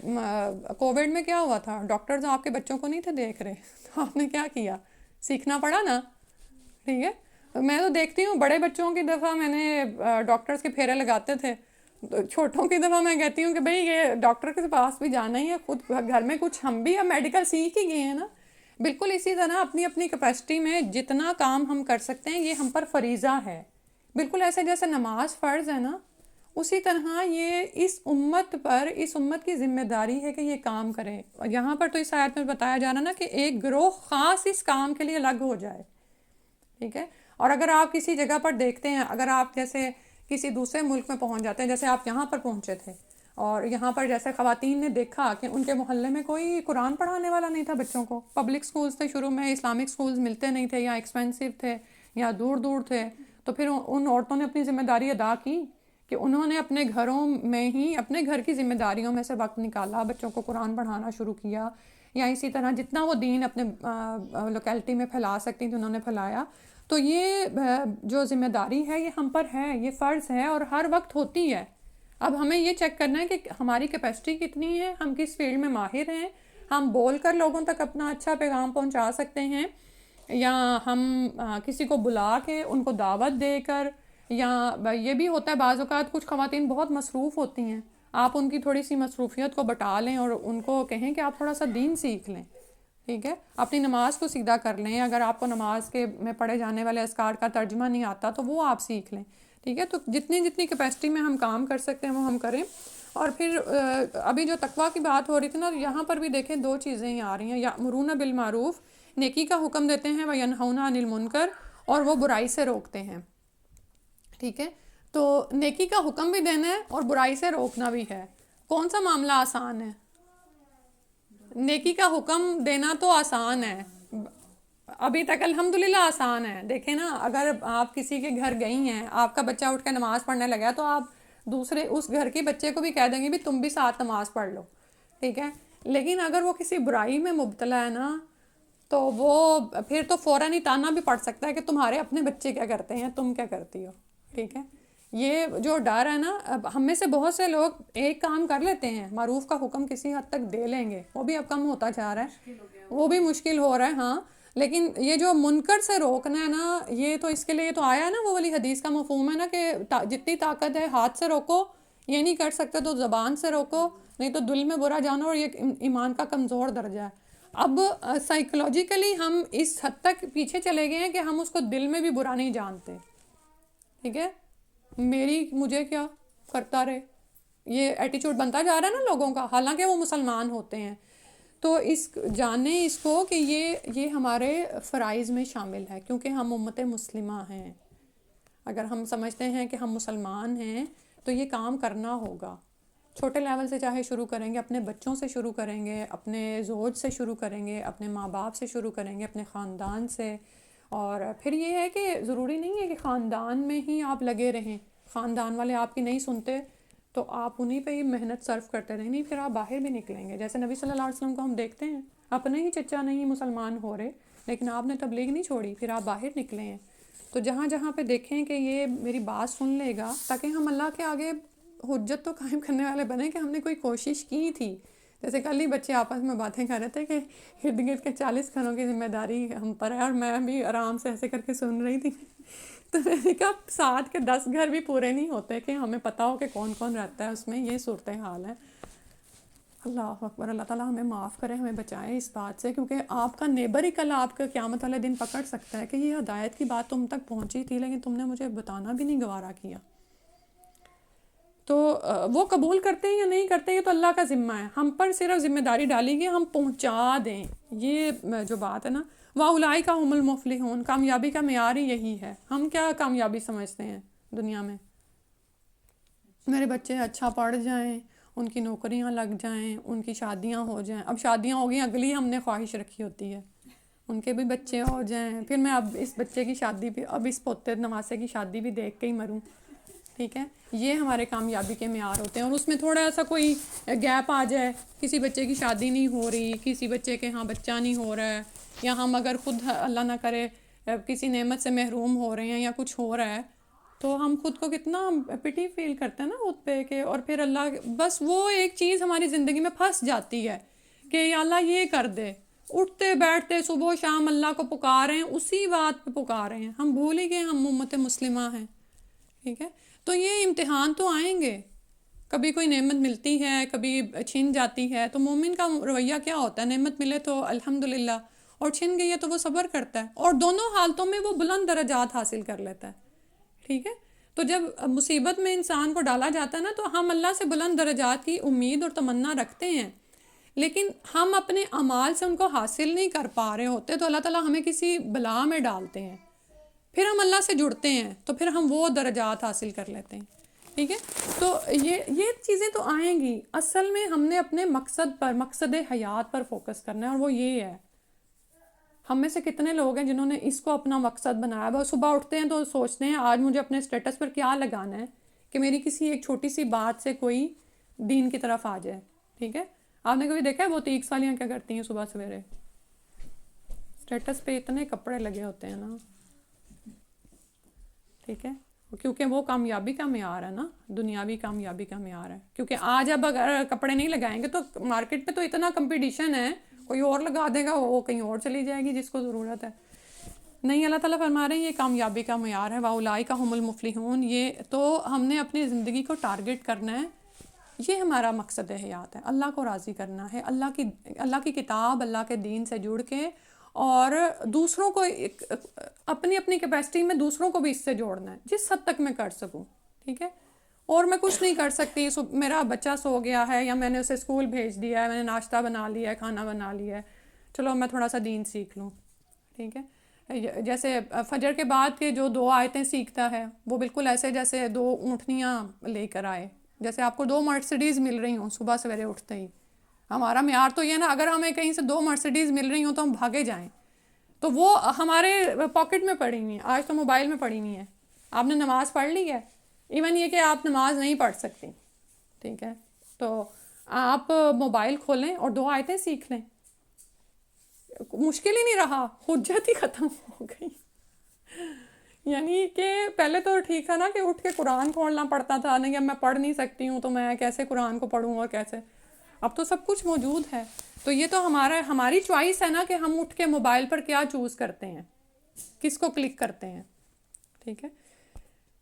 کووڈ میں کیا ہوا تھا، ڈاکٹرز آپ کے بچوں کو نہیں تھے دیکھ رہے، تو آپ نے کیا کیا، سیکھنا پڑا نا، ٹھیک ہے. میں تو دیکھتی ہوں بڑے بچوں کی دفعہ میں نے ڈاکٹرز کے پھیرے لگاتے تھے، چھوٹوں کی دفعہ میں کہتی ہوں کہ بھئی یہ ڈاکٹر کے پاس بھی جانا ہی ہے، خود گھر میں کچھ ہم بھی اب میڈیکل سیکھ ہی گئے ہیں نا. بالکل اسی طرح اپنی کیپیسٹی میں جتنا کام ہم کر سکتے ہیں، یہ ہم پر فریضہ ہے. بالکل ایسے جیسے نماز فرض ہے نا، اسی طرح یہ اس امت کی ذمہ داری ہے کہ یہ کام کرے. یہاں پر تو اس آیت میں بتایا جا رہا نا کہ ایک گروہ خاص اس کام کے لیے الگ ہو جائے، ٹھیک ہے. اور اگر آپ کسی جگہ پر دیکھتے ہیں، اگر آپ جیسے کسی دوسرے ملک میں پہنچ جاتے ہیں، جیسے آپ یہاں پر پہنچے تھے، اور یہاں پر جیسے خواتین نے دیکھا کہ ان کے محلے میں کوئی قرآن پڑھانے والا نہیں تھا بچوں کو، پبلک سکولز تھے شروع میں، اسلامک سکولز ملتے نہیں تھے، یا ایکسپینسو تھے، یا دور دور تھے. تو پھر ان عورتوں نے اپنی ذمہ داری ادا کی کہ انہوں نے اپنے گھروں میں ہی اپنے گھر کی ذمہ داریوں میں سے وقت نکالا، بچوں کو قرآن پڑھانا شروع کیا، یا اسی طرح جتنا وہ دین اپنے لوکیلٹی میں پھیلا سکتی تھی انہوں نے پھیلایا. تو یہ جو ذمہ داری ہے یہ ہم پر ہے، یہ فرض ہے، اور ہر وقت ہوتی ہے. اب ہمیں یہ چیک کرنا ہے کہ ہماری کیپیسٹی کتنی ہے، ہم کس فیلڈ میں ماہر ہیں، ہم بول کر لوگوں تک اپنا اچھا پیغام پہنچا سکتے ہیں، یا ہم کسی کو بلا کے ان کو دعوت دے کر. یا یہ بھی ہوتا ہے بعض اوقات کچھ خواتین بہت مصروف ہوتی ہیں، آپ ان کی تھوڑی سی مصروفیت کو بٹا لیں اور ان کو کہیں کہ آپ تھوڑا سا دین سیکھ لیں، ٹھیک ہے، اپنی نماز کو سیدھا کر لیں. اگر آپ کو نماز کے میں پڑھے جانے والے اذکار کا ترجمہ نہیں آتا تو وہ آپ سیکھ لیں، ٹھیک ہے. تو جتنی کیپیسٹی میں ہم کام کر سکتے ہیں وہ ہم کریں. اور پھر ابھی جو تقویٰ کی بات ہو رہی تھی نا، یہاں پر بھی دیکھیں دو چیزیں ہی آ رہی ہیں، یأمرون بالمعروف، نیکی کا حکم دیتے ہیں، وینہون عن المنکر، اور وہ برائی سے روکتے ہیں، ٹھیک ہے. تو نیکی کا حکم بھی دینا ہے اور برائی سے روکنا بھی ہے. کون سا معاملہ آسان ہے؟ نیکی کا حکم دینا تو آسان ہے، ابھی تک الحمدللہ آسان ہے. دیکھیں نا، اگر آپ کسی کے گھر گئی ہیں، آپ کا بچہ اٹھ کے نماز پڑھنے لگا تو آپ دوسرے اس گھر کے بچے کو بھی کہہ دیں گے بھی تم بھی ساتھ نماز پڑھ لو، ٹھیک ہے. لیکن اگر وہ کسی برائی میں مبتلا ہے نا، تو وہ پھر تو فوراً ہی تانا بھی پڑ سکتا ہے کہ تمہارے اپنے بچے کیا کرتے ہیں، تم کیا کرتی ہو، ٹھیک ہے. یہ جو ڈر ہے نا، اب ہم میں سے بہت سے لوگ ایک کام کر لیتے ہیں، معروف کا حکم کسی حد تک دے لیں گے، وہ بھی اب کم ہوتا جا رہا ہے، وہ بھی مشکل ہو رہا ہے، ہاں. لیکن یہ جو منکر سے روکنا ہے نا، یہ تو اس کے لیے تو آیا ہے نا، وہ والی حدیث کا مفہوم ہے نا کہ جتنی طاقت ہے ہاتھ سے روکو، یہ نہیں کر سکتے تو زبان سے روکو، نہیں تو دل میں برا جانو، اور یہ ایمان کا کمزور درجہ ہے. اب سائیکولوجیکلی ہم اس حد تک پیچھے چلے گئے ہیں کہ ہم اس کو دل میں بھی برا نہیں جانتے، ٹھیک ہے. مجھے کیا کرتا رہے، یہ ایٹیچیوڈ بنتا جا رہا ہے نا لوگوں کا، حالانکہ وہ مسلمان ہوتے ہیں. تو جانیں اس کو کہ یہ ہمارے فرائض میں شامل ہے، کیونکہ ہم امت مسلمہ ہیں. اگر ہم سمجھتے ہیں کہ ہم مسلمان ہیں تو یہ کام کرنا ہوگا. چھوٹے لیول سے چاہے شروع کریں گے، اپنے بچوں سے شروع کریں گے، اپنے زوج سے شروع کریں گے، اپنے ماں باپ سے شروع کریں گے، اپنے خاندان سے. اور پھر یہ ہے کہ ضروری نہیں ہے کہ خاندان میں ہی آپ لگے رہیں، خاندان والے آپ کی نہیں سنتے تو آپ انہیں پہ ہی محنت صرف کرتے رہیں. نہیں، پھر آپ باہر بھی نکلیں گے. جیسے نبی صلی اللہ علیہ وسلم کو ہم دیکھتے ہیں، اپنے ہی چچا نہیں مسلمان ہو رہے، لیکن آپ نے تبلیغ نہیں چھوڑی، پھر آپ باہر نکلے ہیں. تو جہاں جہاں پہ دیکھیں کہ یہ میری بات سن لے گا، تاکہ ہم اللہ کے آگے حجت تو قائم کرنے والے بنے کہ ہم نے کوئی کوشش کی تھی. جیسے کل ہی بچے آپس میں باتیں کر رہے تھے کہ ارد گرد کے 40 گھروں کی ذمہ داری ہم پر ہے، اور میں بھی آرام سے ایسے کر کے سن رہی تھی. تو میں نے کہا 7 کے 10 گھر بھی پورے نہیں ہوتے کہ ہمیں پتہ ہو کہ کون کون رہتا ہے اس میں. یہ صورتحال ہے. اللہ اکبر. اللہ تعالیٰ ہمیں معاف کرے، ہمیں بچائے اس بات سے، کیونکہ آپ کا نیبر ہی کل آپ کا قیامت والے دن پکڑ سکتا ہے کہ یہ ہدایت کی بات تم تک پہنچی تھی لیکن تم نے مجھے بتانا بھی نہیں گوارا کیا. تو وہ قبول کرتے ہیں یا نہیں کرتے یہ تو اللہ کا ذمہ ہے. ہم پر صرف ذمہ داری ڈالی گئی ہم پہنچا دیں. یہ جو بات ہے نا، وَأُولَٰئِکَ هُمُ الْمُفْلِحُونَ، کامیابی کا معیار ہی یہی ہے. ہم کیا کامیابی سمجھتے ہیں دنیا میں؟ میرے بچے اچھا پڑھ جائیں، ان کی نوکریاں لگ جائیں، ان کی شادیاں ہو جائیں. اب شادیاں ہو گئی، اگلی ہم نے خواہش رکھی ہوتی ہے ان کے بھی بچے ہو جائیں. پھر میں اب اس بچے کی شادی بھی، اب اس پوتے نواسے کی شادی بھی دیکھ کے ہی مروں. ٹھیک ہے، یہ ہمارے کامیابی کے معیار ہوتے ہیں. اور اس میں تھوڑا سا کوئی گیپ آ جائے، کسی بچے کی شادی نہیں ہو رہی، کسی بچے کے ہاں بچہ نہیں ہو رہا ہے، یا ہم اگر خود اللہ نہ کرے کسی نعمت سے محروم ہو رہے ہیں یا کچھ ہو رہا ہے، تو ہم خود کو کتنا پٹی فیل کرتے ہیں نا خود پہ کہ، اور پھر اللہ بس وہ ایک چیز ہماری زندگی میں پھنس جاتی ہے کہ یا اللہ یہ کر دے. اٹھتے بیٹھتے صبح و شام اللہ کو پکاریں، اسی بات پہ پکارے ہیں. ہم بھول ہی گئے ہم امت مسلمہ ہیں. ٹھیک ہے، تو یہ امتحان تو آئیں گے. کبھی کوئی نعمت ملتی ہے، کبھی چھن جاتی ہے. تو مومن کا رویہ کیا ہوتا ہے؟ نعمت ملے تو الحمدللہ، اور چھن گئی ہے تو وہ صبر کرتا ہے، اور دونوں حالتوں میں وہ بلند درجات حاصل کر لیتا ہے. ٹھیک ہے، تو جب مصیبت میں انسان کو ڈالا جاتا ہے نا، تو ہم اللہ سے بلند درجات کی امید اور تمنا رکھتے ہیں، لیکن ہم اپنے اعمال سے ان کو حاصل نہیں کر پا رہے ہوتے، تو اللہ تعالیٰ ہمیں کسی بلا میں ڈالتے ہیں. پھر ہم اللہ سے جڑتے ہیں تو پھر ہم وہ درجات حاصل کر لیتے ہیں. ٹھیک ہے، تو یہ چیزیں تو آئیں گی. اصل میں ہم نے اپنے مقصد پر، مقصد حیات پر فوکس کرنا ہے، اور وہ یہ ہے. ہم میں سے کتنے لوگ ہیں جنہوں نے اس کو اپنا مقصد بنایا. وہ صبح اٹھتے ہیں تو سوچتے ہیں آج مجھے اپنے اسٹیٹس پر کیا لگانا ہے کہ میری کسی ایک چھوٹی سی بات سے کوئی دین کی طرف آ جائے. ٹھیک ہے، آپ نے کبھی دیکھا ہے وہ 30 سالیاں کیا کرتی ہیں صبح سویرے؟ اسٹیٹس پہ اتنے کپڑے لگے ہوتے ہیں نا. ٹھیک ہے، کیونکہ وہ کامیابی کا معیار ہے نا، دنیاوی کامیابی کا معیار ہے. کیونکہ آج اب اگر کپڑے نہیں لگائیں گے تو مارکیٹ پہ تو اتنا کمپٹیشن ہے، کوئی اور لگا دے گا، وہ کہیں اور چلی جائے گی جس کو ضرورت ہے. نہیں، اللہ تعالیٰ فرما رہے ہیں یہ کامیابی کا معیار ہے. وَأُولَٰئِکَ هُمُ الْمُفْلِحُونَ. یہ تو ہم نے اپنی زندگی کو ٹارگٹ کرنا ہے. یہ ہمارا مقصد حیات ہے، اللہ کو راضی کرنا ہے، اللہ کی کتاب، اللہ کے دین سے جڑ کے، اور دوسروں کو اپنی اپنی کیپیسٹی میں دوسروں کو بھی اس سے جوڑنا ہے جس حد تک میں کر سکوں. ٹھیک ہے، اور میں کچھ نہیں کر سکتی. میرا بچہ سو گیا ہے یا میں نے اسے اسکول بھیج دیا ہے، میں نے ناشتہ بنا لیا ہے، کھانا بنا لیا ہے، چلو میں تھوڑا سا دین سیکھ لوں. ٹھیک ہے، جیسے فجر کے بعد کے جو 2 آیتیں سیکھتا ہے، وہ بالکل ایسے جیسے 2 اونٹنیاں لے کر آئے، جیسے آپ کو 2 مرسیڈیز مل رہی ہوں صبح سویرے اٹھتے ہی. ہمارا معیار تو یہ نا، اگر ہمیں کہیں سے 2 مرسیڈیز مل رہی ہوں تو ہم بھاگے جائیں. تو وہ ہمارے پاکٹ میں پڑی ہوئی ہیں، آج تو موبائل میں پڑی ہوئی ہیں. آپ نے نماز پڑھ لی ہے، ایون یہ کہ آپ نماز نہیں پڑھ سکتی. ٹھیک ہے، تو آپ موبائل کھولیں اور 2 آیتیں سیکھ لیں. مشکل ہی نہیں رہا، حجت ہی ختم ہو گئی. یعنی کہ پہلے تو ٹھیک تھا نا کہ اٹھ کے قرآن کھولنا پڑتا تھا، نہیں اب میں پڑھ نہیں سکتی ہوں تو میں کیسے قرآن کو پڑھوں اور کیسے. اب تو سب کچھ موجود ہے. تو یہ تو ہماری چوائس ہے نا کہ ہم اٹھ کے موبائل پر کیا چوز کرتے ہیں، کس کو کلک کرتے ہیں. ٹھیک ہے،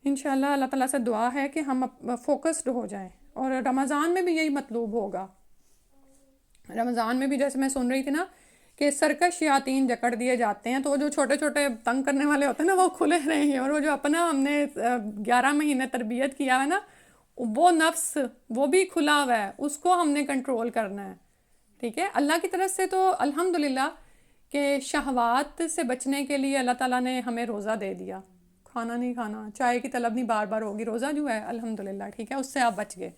انشاءاللہ اللہ تعالیٰ سے دعا ہے کہ ہم فوکسڈ ہو جائیں. اور رمضان میں بھی یہی مطلوب ہوگا. رمضان میں بھی جیسے میں سن رہی تھی نا کہ سرکش شیاطین جکڑ دیے جاتے ہیں، تو وہ جو چھوٹے چھوٹے تنگ کرنے والے ہوتے ہیں نا وہ کھلے رہے ہیں، اور وہ جو اپنا ہم نے 11 مہینے تربیت کیا ہے نا، وہ نفس وہ بھی کھلا ہوا ہے، اس کو ہم نے کنٹرول کرنا ہے. ٹھیک ہے، اللہ کی طرف سے تو الحمدللہ کہ شہوات سے بچنے کے لیے اللہ تعالیٰ نے ہمیں روزہ دے دیا. کھانا نہیں کھانا، چائے کی طلب نہیں بار بار ہوگی، روزہ جو ہے الحمدللہ ٹھیک ہے اس سے آپ بچ گئے.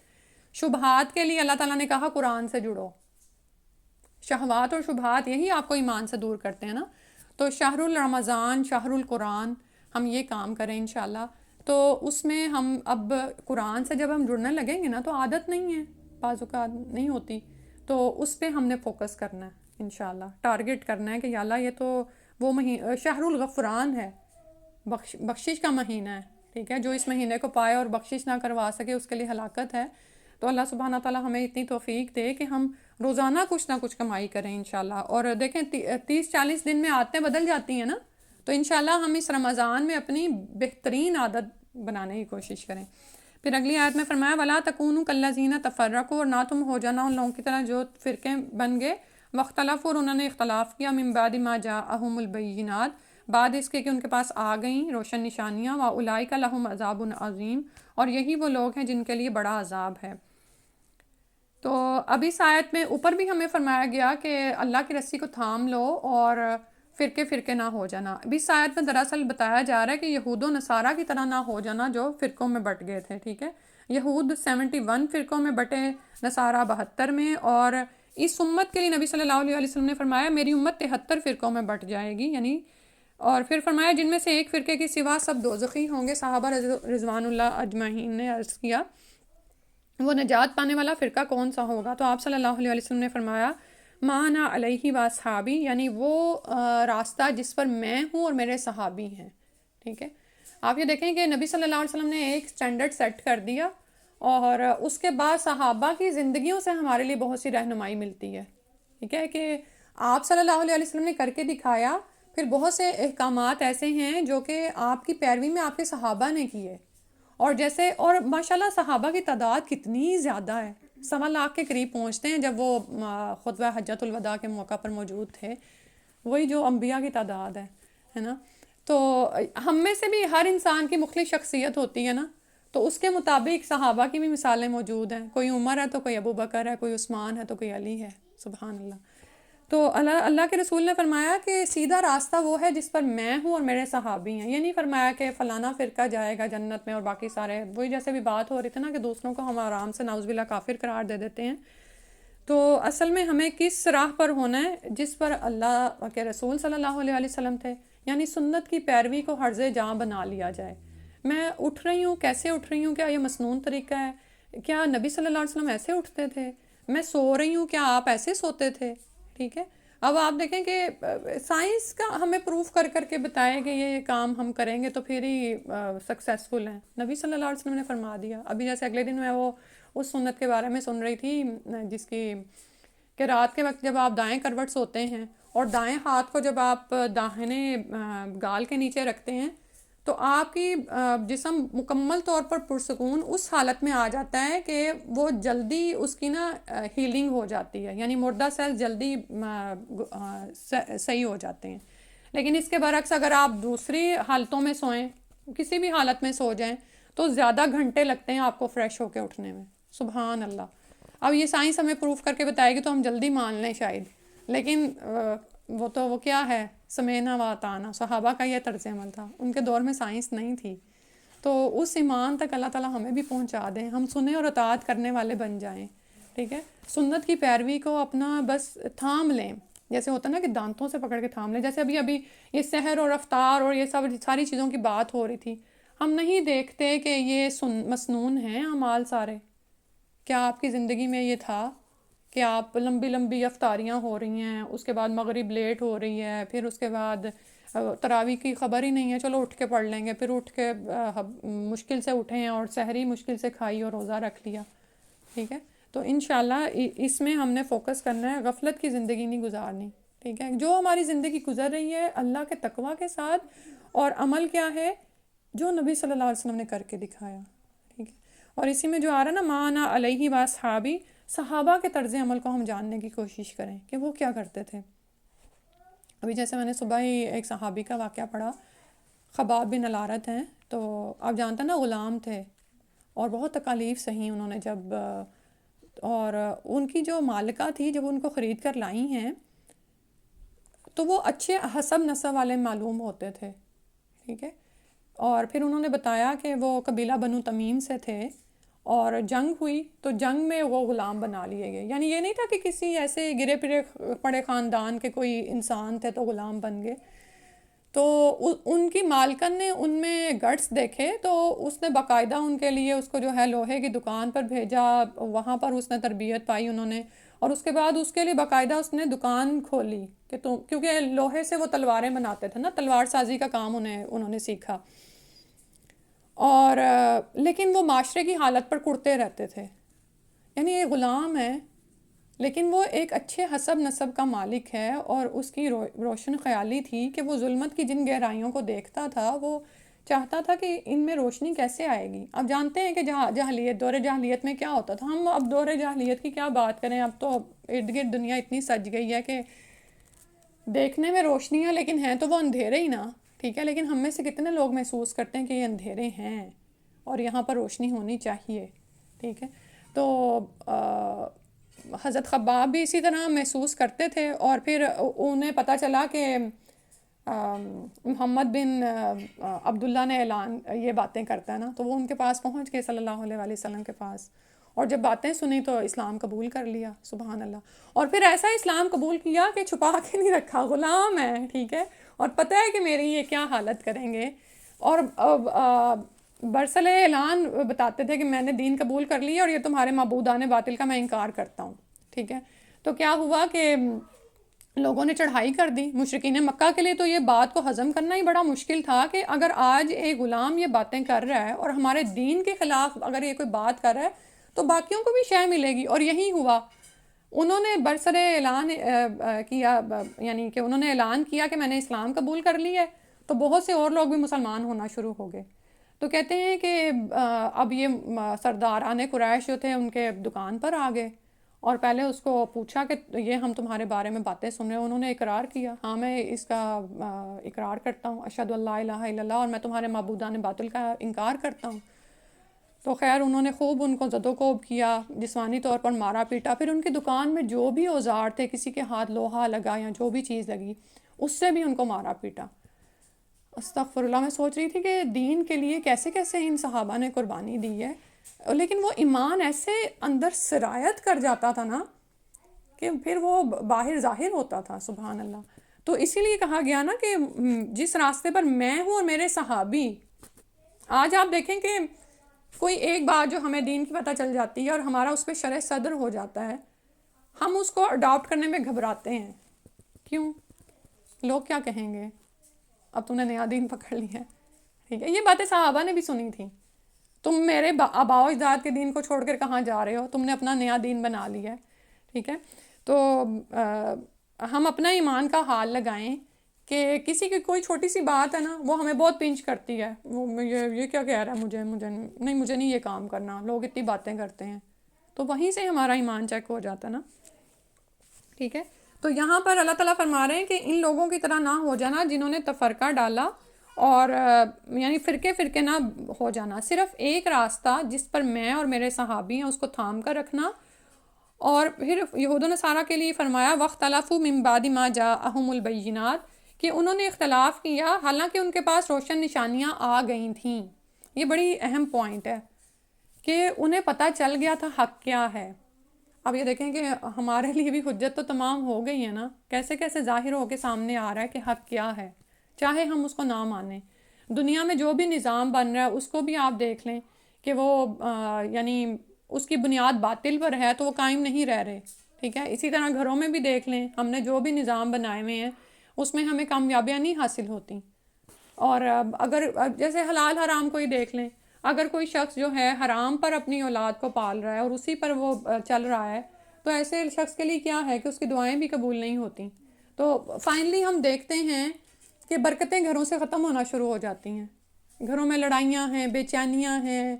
شبہات کے لیے اللہ تعالیٰ نے کہا قرآن سے جڑو. شہوات اور شبہات یہی آپ کو ایمان سے دور کرتے ہیں نا. تو شہر الرمضان شہر القرآن، ہم یہ کام کریں انشاءاللہ. تو اس میں ہم اب قرآن سے جب ہم جڑنے لگیں گے نا تو عادت نہیں ہے، بعض اوقات نہیں ہوتی، تو اس پہ ہم نے فوکس کرنا ہے انشاءاللہ، ٹارگٹ کرنا ہے کہ یا اللہ یہ تو وہ شہر الغفران ہے، بخشش کا مہینہ ہے. ٹھیک ہے، جو اس مہینے کو پائے اور بخشش نہ کروا سکے اس کے لیے ہلاکت ہے. تو اللہ سبحانہ تعالیٰ ہمیں اتنی توفیق دے کہ ہم روزانہ کچھ نہ کچھ کمائی کریں انشاءاللہ. اور دیکھیں 30-40 دن میں عادتیں بدل جاتی ہیں نا، تو انشاءاللہ ہم اس رمضان میں اپنی بہترین عادت بنانے کی کوشش کریں. پھر اگلی آیت میں فرمایا وَلَا تَكُونُوا كَالَّذِينَ تَفَرَّقُوا، اور نہ تم ہو جانا ان لوگوں کی طرح جو فرقے بن گئے، واختلفوا، اور انہوں نے اختلاف کیا، من بعد ما جاءہم البینات، بعد اس کے کہ ان کے پاس آ گئیں روشن نشانیاں، وَأُولَئِكَ لَهُمْ عَذَابٌ عَظِيمٌ، اور یہی وہ لوگ ہیں جن کے لیے بڑا عذاب ہے. تو اب اس آیت میں اوپر بھی ہمیں فرمایا گیا کہ اللہ کی رسی کو تھام لو اور فرقے فرقے نہ ہو جانا. اب اس آیت میں دراصل بتایا جا رہا ہے کہ یہود و نصارہ کی طرح نہ ہو جانا جو فرقوں میں بٹ گئے تھے. ٹھیک ہے، یہود 71 فرقوں میں بٹے، نصارہ 72 میں، اور اس امت کے لیے نبی صلی اللہ علیہ وسلم نے فرمایا میری امت 73 فرقوں میں بٹ جائے گی، یعنی. اور پھر فرمایا جن میں سے ایک فرقے کے سوا سب دوزخی ہوں گے. صحابہ رضوان اللہ اجمعین نے عرض کیا وہ نجات پانے والا فرقہ کون سا ہوگا؟ تو آپ صلی اللہ علیہ وسلم نے فرمایا ما انا علیہ و اصحابی، یعنی وہ راستہ جس پر میں ہوں اور میرے صحابی ہیں. ٹھیک ہے، آپ یہ دیکھیں کہ نبی صلی اللہ علیہ وسلم نے ایک سٹینڈرڈ سیٹ کر دیا، اور اس کے بعد صحابہ کی زندگیوں سے ہمارے لیے بہت سی رہنمائی ملتی ہے. ٹھیک ہے کہ آپ صلی اللہ علیہ وسلم نے کر کے دکھایا، پھر بہت سے احکامات ایسے ہیں جو کہ آپ کی پیروی میں آپ کے صحابہ نے کیے. اور جیسے اور ماشاءاللہ صحابہ کی تعداد کتنی زیادہ ہے، 1.25 کے قریب پہنچتے ہیں جب وہ خطبہ حجۃ الوداع کے موقع پر موجود تھے. وہی جو انبیاء کی تعداد ہے نا. تو ہم میں سے بھی ہر انسان کی مختلف شخصیت ہوتی ہے نا، تو اس کے مطابق صحابہ کی بھی مثالیں موجود ہیں. کوئی عمر ہے تو کوئی ابو بکر ہے، کوئی عثمان ہے تو کوئی علی ہے. سبحان اللہ. تو اللہ کے رسول نے فرمایا کہ سیدھا راستہ وہ ہے جس پر میں ہوں اور میرے صحابی ہیں. یہ نہیں فرمایا کہ فلانا فرقہ جائے گا جنت میں اور باقی سارے، وہی جیسے بھی بات ہو رہی تھی نا کہ دوسروں کو ہم آرام سے نعوذ باللہ کافر قرار دے دیتے ہیں. تو اصل میں ہمیں کس راہ پر ہونا ہے جس پر اللہ کے رسول صلی اللہ علیہ وسلم تھے، یعنی سنت کی پیروی کو حرز جاں بنا لیا جائے. میں اٹھ رہی ہوں، کیسے اٹھ رہی ہوں؟ کیا یہ مسنون طریقہ ہے؟ کیا نبی صلی اللہ علیہ وسلم ایسے اٹھتے تھے؟ میں سو رہی ہوں، کیا آپ ایسے سوتے تھے؟ ٹھیک ہے، اب آپ دیکھیں کہ سائنس کا ہمیں پروف کر کر کے بتائے کہ یہ کام ہم کریں گے تو پھر ہی سکسیسفل ہیں. نبی صلی اللہ علیہ وسلم نے فرما دیا. ابھی جیسے اگلے دن میں وہ اس سنت کے بارے میں سن رہی تھی جس کی کہ رات کے وقت جب آپ دائیں کروٹ سوتے ہیں اور دائیں ہاتھ کو جب آپ داہنے گال کے نیچے رکھتے ہیں تو آپ کی جسم مکمل طور پر پرسکون اس حالت میں آ جاتا ہے کہ وہ جلدی اس کی نا ہیلنگ ہو جاتی ہے، یعنی مردہ سیل جلدی صحیح ہو جاتے ہیں. لیکن اس کے برعکس اگر آپ دوسری حالتوں میں سوئیں، کسی بھی حالت میں سو جائیں، تو زیادہ گھنٹے لگتے ہیں آپ کو فریش ہو کے اٹھنے میں. سبحان اللہ. اب یہ سائنس ہمیں پروف کر کے بتائے گی تو ہم جلدی مان لیں شاید، لیکن وہ کیا ہے، سمینا و اطعنا. صحابہ کا یہ طرز عمل تھا، ان کے دور میں سائنس نہیں تھی. تو اس ایمان تک اللہ تعالیٰ ہمیں بھی پہنچا دیں، ہم سنیں اور اطاعت کرنے والے بن جائیں. ٹھیک ہے، سنت کی پیروی کو اپنا بس تھام لیں، جیسے ہوتا ہے نا کہ دانتوں سے پکڑ کے تھام لیں. جیسے ابھی یہ سحر اور افطار اور یہ سب ساری چیزوں کی بات ہو رہی تھی، ہم نہیں دیکھتے کہ یہ مسنون ہیں اعمال سارے. کیا آپ کی زندگی میں یہ تھا کہ آپ لمبی لمبی افطاریاں ہو رہی ہیں، اس کے بعد مغرب لیٹ ہو رہی ہے، پھر اس کے بعد تراویح کی خبر ہی نہیں ہے، چلو اٹھ کے پڑھ لیں گے، پھر اٹھ کے مشکل سے اٹھیں اور سحری مشکل سے کھائی اور روزہ رکھ لیا. ٹھیک ہے، تو انشاءاللہ اس میں ہم نے فوکس کرنا ہے، غفلت کی زندگی نہیں گزارنی. ٹھیک ہے، جو ہماری زندگی گزر رہی ہے اللہ کے تقویٰ کے ساتھ، اور عمل کیا ہے جو نبی صلی اللہ علیہ وسلم نے کر کے دکھایا. ٹھیک ہے، اور اسی میں جو آ رہا ہے نا ما انا علیہ و اصحابی، صحابہ کے طرز عمل کو ہم جاننے کی کوشش کریں کہ وہ کیا کرتے تھے. ابھی جیسے میں نے صبح ہی ایک صحابی کا واقعہ پڑھا، خباب بن الارت ہیں، تو آپ جانتے ہیں نا غلام تھے اور بہت تکالیف سہی انہوں نے جب، اور ان کی جو مالکہ تھی جب ان کو خرید کر لائی ہیں تو وہ اچھے حسب نسب والے معلوم ہوتے تھے. ٹھیک ہے، اور پھر انہوں نے بتایا کہ وہ قبیلہ بنو تمیم سے تھے اور جنگ ہوئی تو جنگ میں وہ غلام بنا لیے گئے. یعنی یہ نہیں تھا کہ کسی ایسے گرے پڑے خاندان کے کوئی انسان تھے تو غلام بن گئے. تو ان کی مالکن نے ان میں گٹس دیکھے تو اس نے باقاعدہ ان کے لیے اس کو جو ہے لوہے کی دکان پر بھیجا. وہاں پر اس نے تربیت پائی انہوں نے، اور اس کے بعد اس کے لیے باقاعدہ اس نے دکان کھولی کہ تو کیونکہ لوہے سے وہ تلواریں بناتے تھے نا، تلوار سازی کا کام انہوں نے سیکھا. اور لیکن وہ معاشرے کی حالت پر کڑتے رہتے تھے. یعنی یہ غلام ہے لیکن وہ ایک اچھے حسب نسب کا مالک ہے، اور اس کی روشن خیالی تھی کہ وہ ظلمت کی جن گہرائیوں کو دیکھتا تھا وہ چاہتا تھا کہ ان میں روشنی کیسے آئے گی. اب جانتے ہیں کہ جاہلیت، دور جاہلیت میں کیا ہوتا تھا. ہم اب دور جاہلیت کی کیا بات کریں، اب تو ارد گرد دنیا اتنی سج گئی ہے کہ دیکھنے میں روشنی ہے لیکن ہیں تو وہ اندھیرے ہی نا. ٹھیک ہے، لیکن ہم میں سے کتنے لوگ محسوس کرتے ہیں کہ یہ اندھیرے ہیں اور یہاں پر روشنی ہونی چاہیے. ٹھیک ہے، تو حضرت خباب بھی اسی طرح محسوس کرتے تھے. اور پھر انہیں پتہ چلا کہ محمد بن عبداللہ نے اعلان یہ باتیں کرتا ہے نا، تو وہ ان کے پاس پہنچ گئے صلی اللہ علیہ وسلم کے پاس، اور جب باتیں سنی تو اسلام قبول کر لیا. سبحان اللہ. اور پھر ایسا اسلام قبول کیا کہ چھپا کے نہیں رکھا، غلام ہے. ٹھیک ہے، اور پتہ ہے کہ میری یہ کیا حالت کریں گے. اور برسل اعلان بتاتے تھے کہ میں نے دین قبول کر لیا اور یہ تمہارے معبودان باطل کا میں انکار کرتا ہوں. ٹھیک ہے، تو کیا ہوا کہ لوگوں نے چڑھائی کر دی. مشرکین مکہ کے لیے تو یہ بات کو ہضم کرنا ہی بڑا مشکل تھا کہ اگر آج ایک غلام یہ باتیں کر رہا ہے اور ہمارے دین کے خلاف اگر یہ کوئی بات کر رہا ہے تو باقیوں کو بھی شے ملے گی. اور یہی ہوا. انہوں نے برسر اعلان کیا، یعنی کہ انہوں نے اعلان کیا کہ میں نے اسلام قبول کر لی ہے، تو بہت سے اور لوگ بھی مسلمان ہونا شروع ہو گئے. تو کہتے ہیں کہ اب یہ سرداران قریش جو تھے ان کے دکان پر آ گئے اور پہلے اس کو پوچھا کہ یہ ہم تمہارے بارے میں باتیں سن رہے ہیں. انہوں نے اقرار کیا، ہاں میں اس کا اقرار کرتا ہوں، اشہد اللہ الہ الا اللہ، اور میں تمہارے معبودان باطل کا انکار کرتا ہوں. تو خیر انہوں نے خوب ان کو زد و کوب کیا، جسمانی طور پر مارا پیٹا. پھر ان کی دکان میں جو بھی اوزار تھے، کسی کے ہاتھ لوہا لگا یا جو بھی چیز لگی، اس سے بھی ان کو مارا پیٹا. استغفر اللہ. میں سوچ رہی تھی کہ دین کے لیے کیسے کیسے ان صحابہ نے قربانی دی ہے، لیکن وہ ایمان ایسے اندر سرایت کر جاتا تھا نا کہ پھر وہ باہر ظاہر ہوتا تھا. سبحان اللہ. تو اسی لیے کہا گیا نا کہ جس راستے پر میں ہوں اور میرے صحابی، آج آپ دیکھیں کہ کوئی ایک بات جو ہمیں دین کی پتہ چل جاتی ہے اور ہمارا اس پہ شرح صدر ہو جاتا ہے، ہم اس کو اڈاپٹ کرنے میں گھبراتے ہیں. کیوں؟ لوگ کیا کہیں گے، اب تم نے نیا دین پکڑ لیا ہے. ٹھیک ہے، یہ باتیں صحابہ نے بھی سنی تھیں. تم میرے آباء و اجداد کے دین کو چھوڑ کر کہاں جا رہے ہو، تم نے اپنا نیا دین بنا لیا ہے. ٹھیک ہے، تو ہم اپنا ایمان کا حال لگائیں کہ کسی کی کوئی چھوٹی سی بات ہے نا، وہ ہمیں بہت پنچ کرتی ہے. وہ یہ کیا کہہ رہا ہے، مجھے نہیں یہ کام کرنا، لوگ اتنی باتیں کرتے ہیں. تو وہیں سے ہمارا ایمان چیک ہو جاتا ہے نا. ٹھیک ہے، تو یہاں پر اللہ تعالیٰ فرما رہے ہیں کہ ان لوگوں کی طرح نہ ہو جانا جنہوں نے تفرقہ ڈالا، اور یعنی فرقے نہ ہو جانا. صرف ایک راستہ جس پر میں اور میرے صحابی ہیں اس کو تھام کر رکھنا. اور پھر یہود و نصارہ کے لیے فرمایا وَاخْتَلَفُوا مِن بَعْدِ مَا جَاءَهُمُ الْبَيِّنَاتُ، کہ انہوں نے اختلاف کیا حالانکہ ان کے پاس روشن نشانیاں آ گئی تھیں. یہ بڑی اہم پوائنٹ ہے کہ انہیں پتہ چل گیا تھا حق کیا ہے. اب یہ دیکھیں کہ ہمارے لیے بھی حجت تو تمام ہو گئی ہے نا، کیسے کیسے ظاہر ہو کے سامنے آ رہا ہے کہ حق کیا ہے، چاہے ہم اس کو نہ مانیں. دنیا میں جو بھی نظام بن رہا ہے اس کو بھی آپ دیکھ لیں کہ وہ یعنی اس کی بنیاد باطل پر ہے تو وہ قائم نہیں رہ رہے. ٹھیک ہے، اسی طرح گھروں میں بھی دیکھ لیں، ہم نے جو بھی نظام بنائے ہوئے ہیں اس میں ہمیں کامیابیاں نہیں حاصل ہوتی. اور اگر جیسے حلال حرام کو ہی دیکھ لیں، اگر کوئی شخص جو ہے حرام پر اپنی اولاد کو پال رہا ہے اور اسی پر وہ چل رہا ہے تو ایسے شخص کے لیے کیا ہے کہ اس کی دعائیں بھی قبول نہیں ہوتی. تو فائنلی ہم دیکھتے ہیں کہ برکتیں گھروں سے ختم ہونا شروع ہو جاتی ہیں. گھروں میں لڑائیاں ہیں، بے چینیاں ہیں،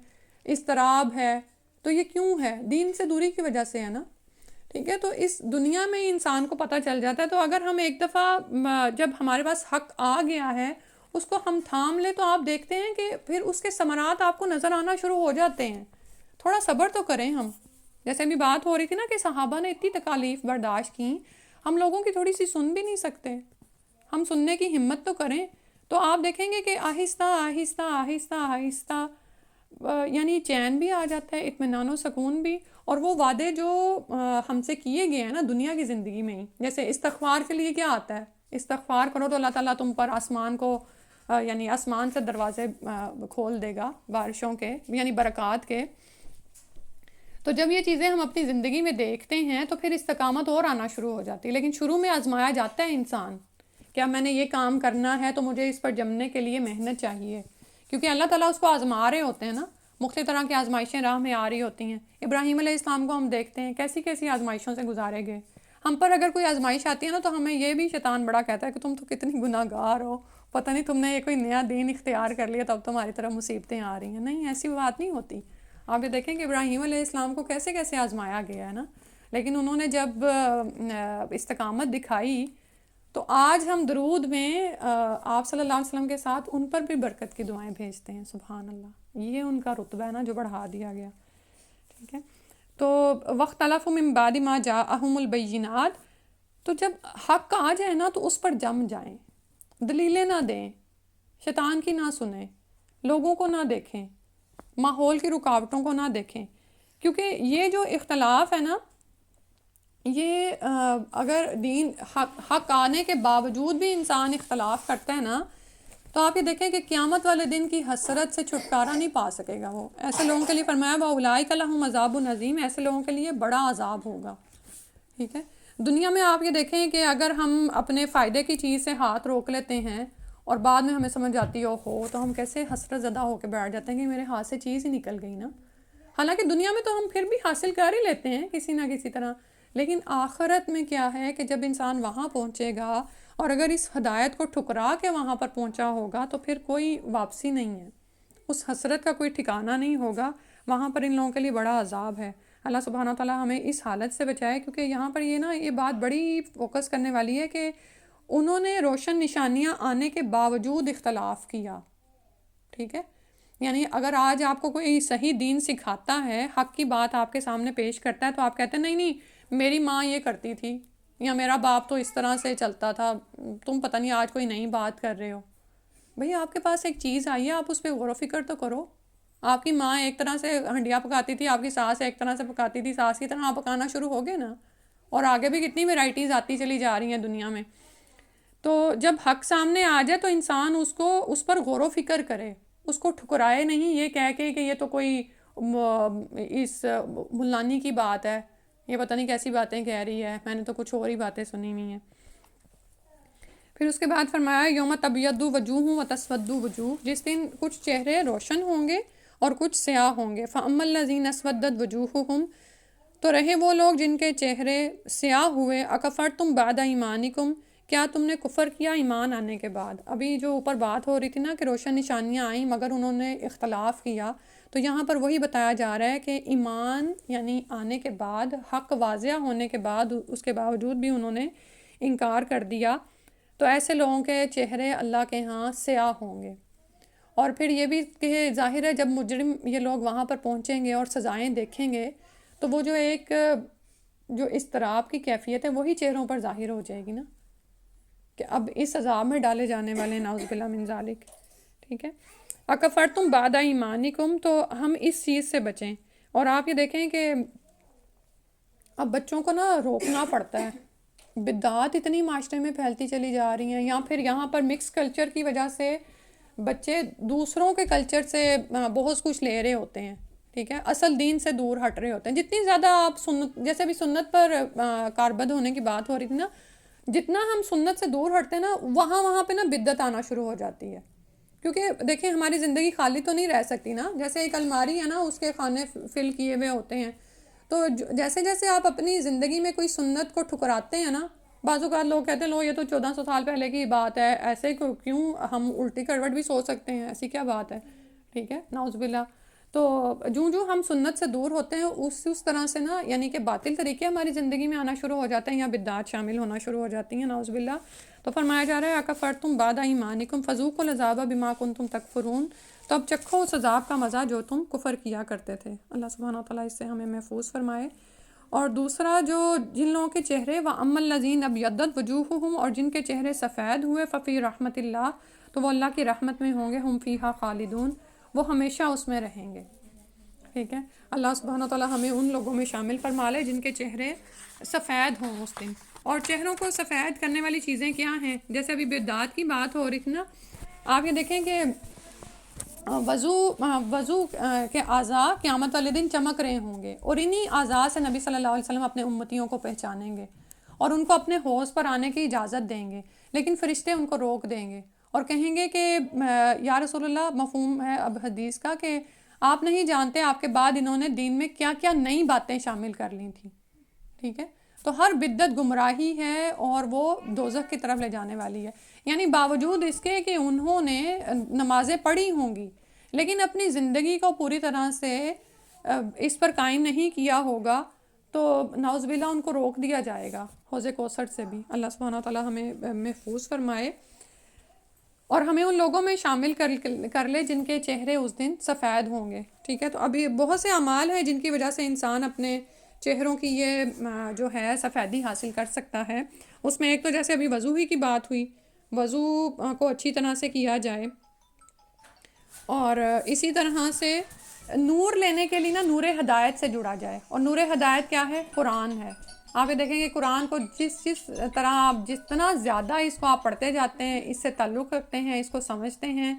اضطراب ہے. تو یہ کیوں ہے؟ دین سے دوری کی وجہ سے ہے نا. ٹھیک ہے، تو اس دنیا میں انسان کو پتہ چل جاتا ہے. تو اگر ہم ایک دفعہ جب ہمارے پاس حق آ گیا ہے اس کو ہم تھام لیں تو آپ دیکھتے ہیں کہ پھر اس کے ثمرات آپ کو نظر آنا شروع ہو جاتے ہیں. تھوڑا صبر تو کریں ہم. جیسے ابھی بات ہو رہی تھی نا کہ صحابہ نے اتنی تکالیف برداشت کی، ہم لوگوں کی تھوڑی سی سن بھی نہیں سکتے. ہم سننے کی ہمت تو کریں. تو آپ دیکھیں گے کہ آہستہ آہستہ آہستہ آہستہ یعنی چین بھی آ جاتا ہے، اطمینان و سکون بھی، اور وہ وعدے جو ہم سے کیے گئے ہیں نا دنیا کی زندگی میں ہی، جیسے استغفار کے لیے کیا آتا ہے، استغفار کرو تو اللہ تعالیٰ تم پر آسمان کو یعنی آسمان سے دروازے کھول دے گا بارشوں کے، یعنی برکات کے. تو جب یہ چیزیں ہم اپنی زندگی میں دیکھتے ہیں تو پھر استقامت اور آنا شروع ہو جاتی ہے. لیکن شروع میں آزمایا جاتا ہے انسان، کیا میں نے یہ کام کرنا ہے تو مجھے اس پر جمنے کے لیے محنت چاہیے، کیونکہ اللہ تعالیٰ اس کو آزما رہے ہوتے ہیں نا، مختلف طرح کی آزمائشیں راہ میں آ رہی ہوتی ہیں. ابراہیم علیہ السلام کو ہم دیکھتے ہیں کیسی کیسی آزمائشوں سے گزارے گئے. ہم پر اگر کوئی آزمائش آتی ہے نا تو ہمیں یہ بھی شیطان بڑا کہتا ہے کہ تم تو کتنی گناہ گار ہو، پتہ نہیں تم نے یہ کوئی نیا دین اختیار کر لیا تب تمہاری طرف مصیبتیں آ رہی ہیں. نہیں، ایسی بات نہیں ہوتی. آپ یہ دیکھیں کہ ابراہیم علیہ السلام کو کیسے کیسے آزمایا گیا ہے نا، لیکن انہوں نے جب استقامت دکھائی تو آج ہم درود میں آپ صلی اللہ علیہ وسلم کے ساتھ ان پر بھی برکت کی دعائیں بھیجتے ہیں. سبحان اللہ، یہ ان کا رتبہ ہے نا جو بڑھا دیا گیا. ٹھیک ہے، تو وَاخْتَلَفُوا مِن بَعْدِ مَا جَاءَهُمُ الْبَيِّنَاتُ، تو جب حق آ جائے نا تو اس پر جم جائیں، دلیلیں نہ دیں، شیطان کی نہ سنیں، لوگوں کو نہ دیکھیں، ماحول کی رکاوٹوں کو نہ دیکھیں. کیونکہ یہ جو اختلاف ہے نا، یہ اگر دین حق آنے کے باوجود بھی انسان اختلاف کرتا ہے نا، تو آپ یہ دیکھیں کہ قیامت والے دن کی حسرت سے چھٹکارا نہیں پا سکے گا وہ. ایسے لوگوں کے لیے فرمایا وَأُولَٰئِكَ لَهُمْ عَذَابٌ عَظِيمٌ، ایسے لوگوں کے لیے بڑا عذاب ہوگا. ٹھیک ہے، دنیا میں آپ یہ دیکھیں کہ اگر ہم اپنے فائدے کی چیز سے ہاتھ روک لیتے ہیں اور بعد میں ہمیں سمجھ آتی ہو تو ہم کیسے حسرت زدہ ہو کے بیٹھ جاتے ہیں کہ میرے ہاتھ سے چیز ہی نکل گئی نا. حالانکہ دنیا میں تو ہم پھر بھی حاصل کر ہی لیتے ہیں کسی نہ کسی طرح، لیکن آخرت میں کیا ہے کہ جب انسان وہاں پہنچے گا اور اگر اس ہدایت کو ٹھکرا کے وہاں پر پہنچا ہوگا تو پھر کوئی واپسی نہیں ہے، اس حسرت کا کوئی ٹھکانہ نہیں ہوگا. وہاں پر ان لوگوں کے لیے بڑا عذاب ہے. اللہ سبحانہ و تعالیٰ ہمیں اس حالت سے بچائے، کیونکہ یہاں پر یہ بات بڑی فوکس کرنے والی ہے کہ انہوں نے روشن نشانیاں آنے کے باوجود اختلاف کیا. ٹھیک ہے، یعنی اگر آج آپ کو کوئی صحیح دین سکھاتا ہے، حق کی بات آپ کے سامنے پیش کرتا ہے، تو آپ کہتے ہیں نہیں میری ماں یہ کرتی تھی یا میرا باپ تو اس طرح سے چلتا تھا، تم پتہ نہیں آج کوئی نئی بات کر رہے ہو. بھئی آپ کے پاس ایک چیز آئی ہے، آپ اس پہ غور و فکر تو کرو. آپ کی ماں ایک طرح سے ہنڈیا پکاتی تھی، آپ کی ساس ایک طرح سے پکاتی تھی، ساس کی طرح آپ پکانا شروع ہو گئے نا، اور آگے بھی کتنی ویرائٹیز آتی چلی جا رہی ہیں دنیا میں. تو جب حق سامنے آ جائے تو انسان اس پر غور و فکر کرے، اس کو ٹھکرائے نہیں یہ کہہ کے کہ یہ تو کوئی اس ملانی کی بات ہے، یہ پتہ نہیں کیسی باتیں کہہ رہی ہے، میں نے تو کچھ اور ہی باتیں سنی ہوئی ہیں. پھر اس کے بعد فرمایا یوم تبیض وجوہ و تسود وجوہ، جس دن کچھ چہرے روشن ہوں گے اور کچھ سیاہ ہوں گے. فَأَمَّا الَّذِينَ اسْوَدَّتْ وُجُوهُهُمْ، تو رہے وہ لوگ جن کے چہرے سیاہ ہوئے. اکفرتم بعد ایمانکم، کیا تم نے کفر کیا ایمان آنے کے بعد. ابھی جو اوپر بات ہو رہی تھی نا کہ روشن نشانیاں آئیں مگر انہوں نے اختلاف کیا، تو یہاں پر وہی بتایا جا رہا ہے کہ ایمان یعنی آنے کے بعد، حق واضح ہونے کے بعد اس کے باوجود بھی انہوں نے انکار کر دیا، تو ایسے لوگوں کے چہرے اللہ کے ہاں سیاہ ہوں گے. اور پھر یہ بھی کہ ظاہر ہے جب مجرم یہ لوگ وہاں پر پہنچیں گے اور سزائیں دیکھیں گے تو وہ جو جو اضطراب کی کیفیت ہے وہی چہروں پر ظاہر ہو جائے گی نا، کہ اب اس عذاب میں ڈالے جانے والے نعوذ باللہ من ذالک. ٹھیک ہے، اکفرتم بعد ایمانکم، تو ہم اس چیز سے بچیں. اور آپ یہ دیکھیں کہ اب بچوں کو نا روکنا پڑتا ہے، بدعات اتنی معاشرے میں پھیلتی چلی جا رہی ہیں، یا پھر یہاں پر مکس کلچر کی وجہ سے بچے دوسروں کے کلچر سے بہت کچھ لے رہے ہوتے ہیں. ٹھیک ہے، اصل دین سے دور ہٹ رہے ہوتے ہیں. جتنی زیادہ آپ سنت، جیسے بھی سنت پر کاربد ہونے کی بات ہو رہی تھی نا، جتنا ہم سنت سے دور ہٹتے ہیں نا وہاں پہ نا بدعت آنا شروع ہو جاتی ہے. کیونکہ دیکھیں ہماری زندگی خالی تو نہیں رہ سکتی نا، جیسے ایک الماری ہے نا اس کے خانے فل کیے ہوئے ہوتے ہیں، تو جیسے جیسے آپ اپنی زندگی میں کوئی سنت کو ٹھکراتے ہیں نا، بعض اوقات لوگ کہتے ہیں لو یہ تو 1400 سال پہلے کی بات ہے، ایسے کیوں ہم الٹی کروٹ بھی سوچ سکتے ہیں، ایسی کیا بات ہے. ٹھیک ہے، نعوذ باللہ. تو جو ہم سنت سے دور ہوتے ہیں اس طرح سے نا، یعنی کہ باطل طریقے ہماری زندگی میں آنا شروع ہو جاتے ہیں یا بدعات شامل ہونا شروع ہو جاتی ہیں، نعوذ باللہ. تو فرمایا جا رہا ہے اکفرتم بعد ایمانکم فذوقوا العذاب بما کنتم تکفرون، تو اب چکھو اس عذاب کا مزہ جو تم کفر کیا کرتے تھے. اللہ سبحانہ وتعالیٰ اس سے ہمیں محفوظ فرمائے. اور دوسرا جن لوگوں کے چہرے وَأَمَّا الَّذِينَ ابْيَضَّتْ وُجُوهُهُمْ، اور جن کے چہرے سفید ہوئے ففی رحمت اللہ، تو وہ اللہ کی رحمت میں ہوں گے. ہم فیہا خالدون، وہ ہمیشہ اس میں رہیں گے، ٹھیک ہے۔ اللہ سبحانہ و تعالیٰ ہمیں ان لوگوں میں شامل فرما لے جن کے چہرے سفید ہوں اس دن۔ اور چہروں کو سفید کرنے والی چیزیں کیا ہیں؟ جیسے ابھی بدعات کی بات ہو رہی تھی نا، آپ یہ دیکھیں کہ وضو کے اعضاء قیامت والے دن چمک رہے ہوں گے، اور انہی اعضاء سے نبی صلی اللہ علیہ وسلم اپنے امتیوں کو پہچانیں گے اور ان کو اپنے حوض پر آنے کی اجازت دیں گے، لیکن فرشتے ان کو روک دیں گے اور کہیں گے کہ یا رسول اللہ، مفہوم ہے اب حدیث کا کہ آپ نہیں جانتے آپ کے بعد انہوں نے دین میں کیا کیا نئی باتیں شامل کر لی تھیں، ٹھیک ہے۔ تو ہر بدعت گمراہی ہے اور وہ دوزخ کی طرف لے جانے والی ہے، یعنی باوجود اس کے کہ انہوں نے نمازیں پڑھی ہوں گی لیکن اپنی زندگی کو پوری طرح سے اس پر قائم نہیں کیا ہوگا، تو نعوذ باللہ ان کو روک دیا جائے گا حوض کوثر سے بھی۔ اللہ سبحانہ وتعالیٰ ہمیں محفوظ فرمائے اور ہمیں ان لوگوں میں شامل کر لے جن کے چہرے اس دن سفید ہوں گے، ٹھیک ہے۔ تو ابھی بہت سے اعمال ہیں جن کی وجہ سے انسان اپنے چہروں کی یہ جو ہے سفیدی حاصل کر سکتا ہے۔ اس میں ایک تو جیسے ابھی وضو ہی کی بات ہوئی، وضو کو اچھی طرح سے کیا جائے، اور اسی طرح سے نور لینے کے لیے نا نور ہدایت سے جڑا جائے، اور نور ہدایت کیا ہے؟ قرآن ہے۔ آپ یہ دیکھیں گے قرآن کو جس طرح آپ جتنا زیادہ اس کو آپ پڑھتے جاتے ہیں، اس سے تعلق رکھتے ہیں، اس کو سمجھتے ہیں،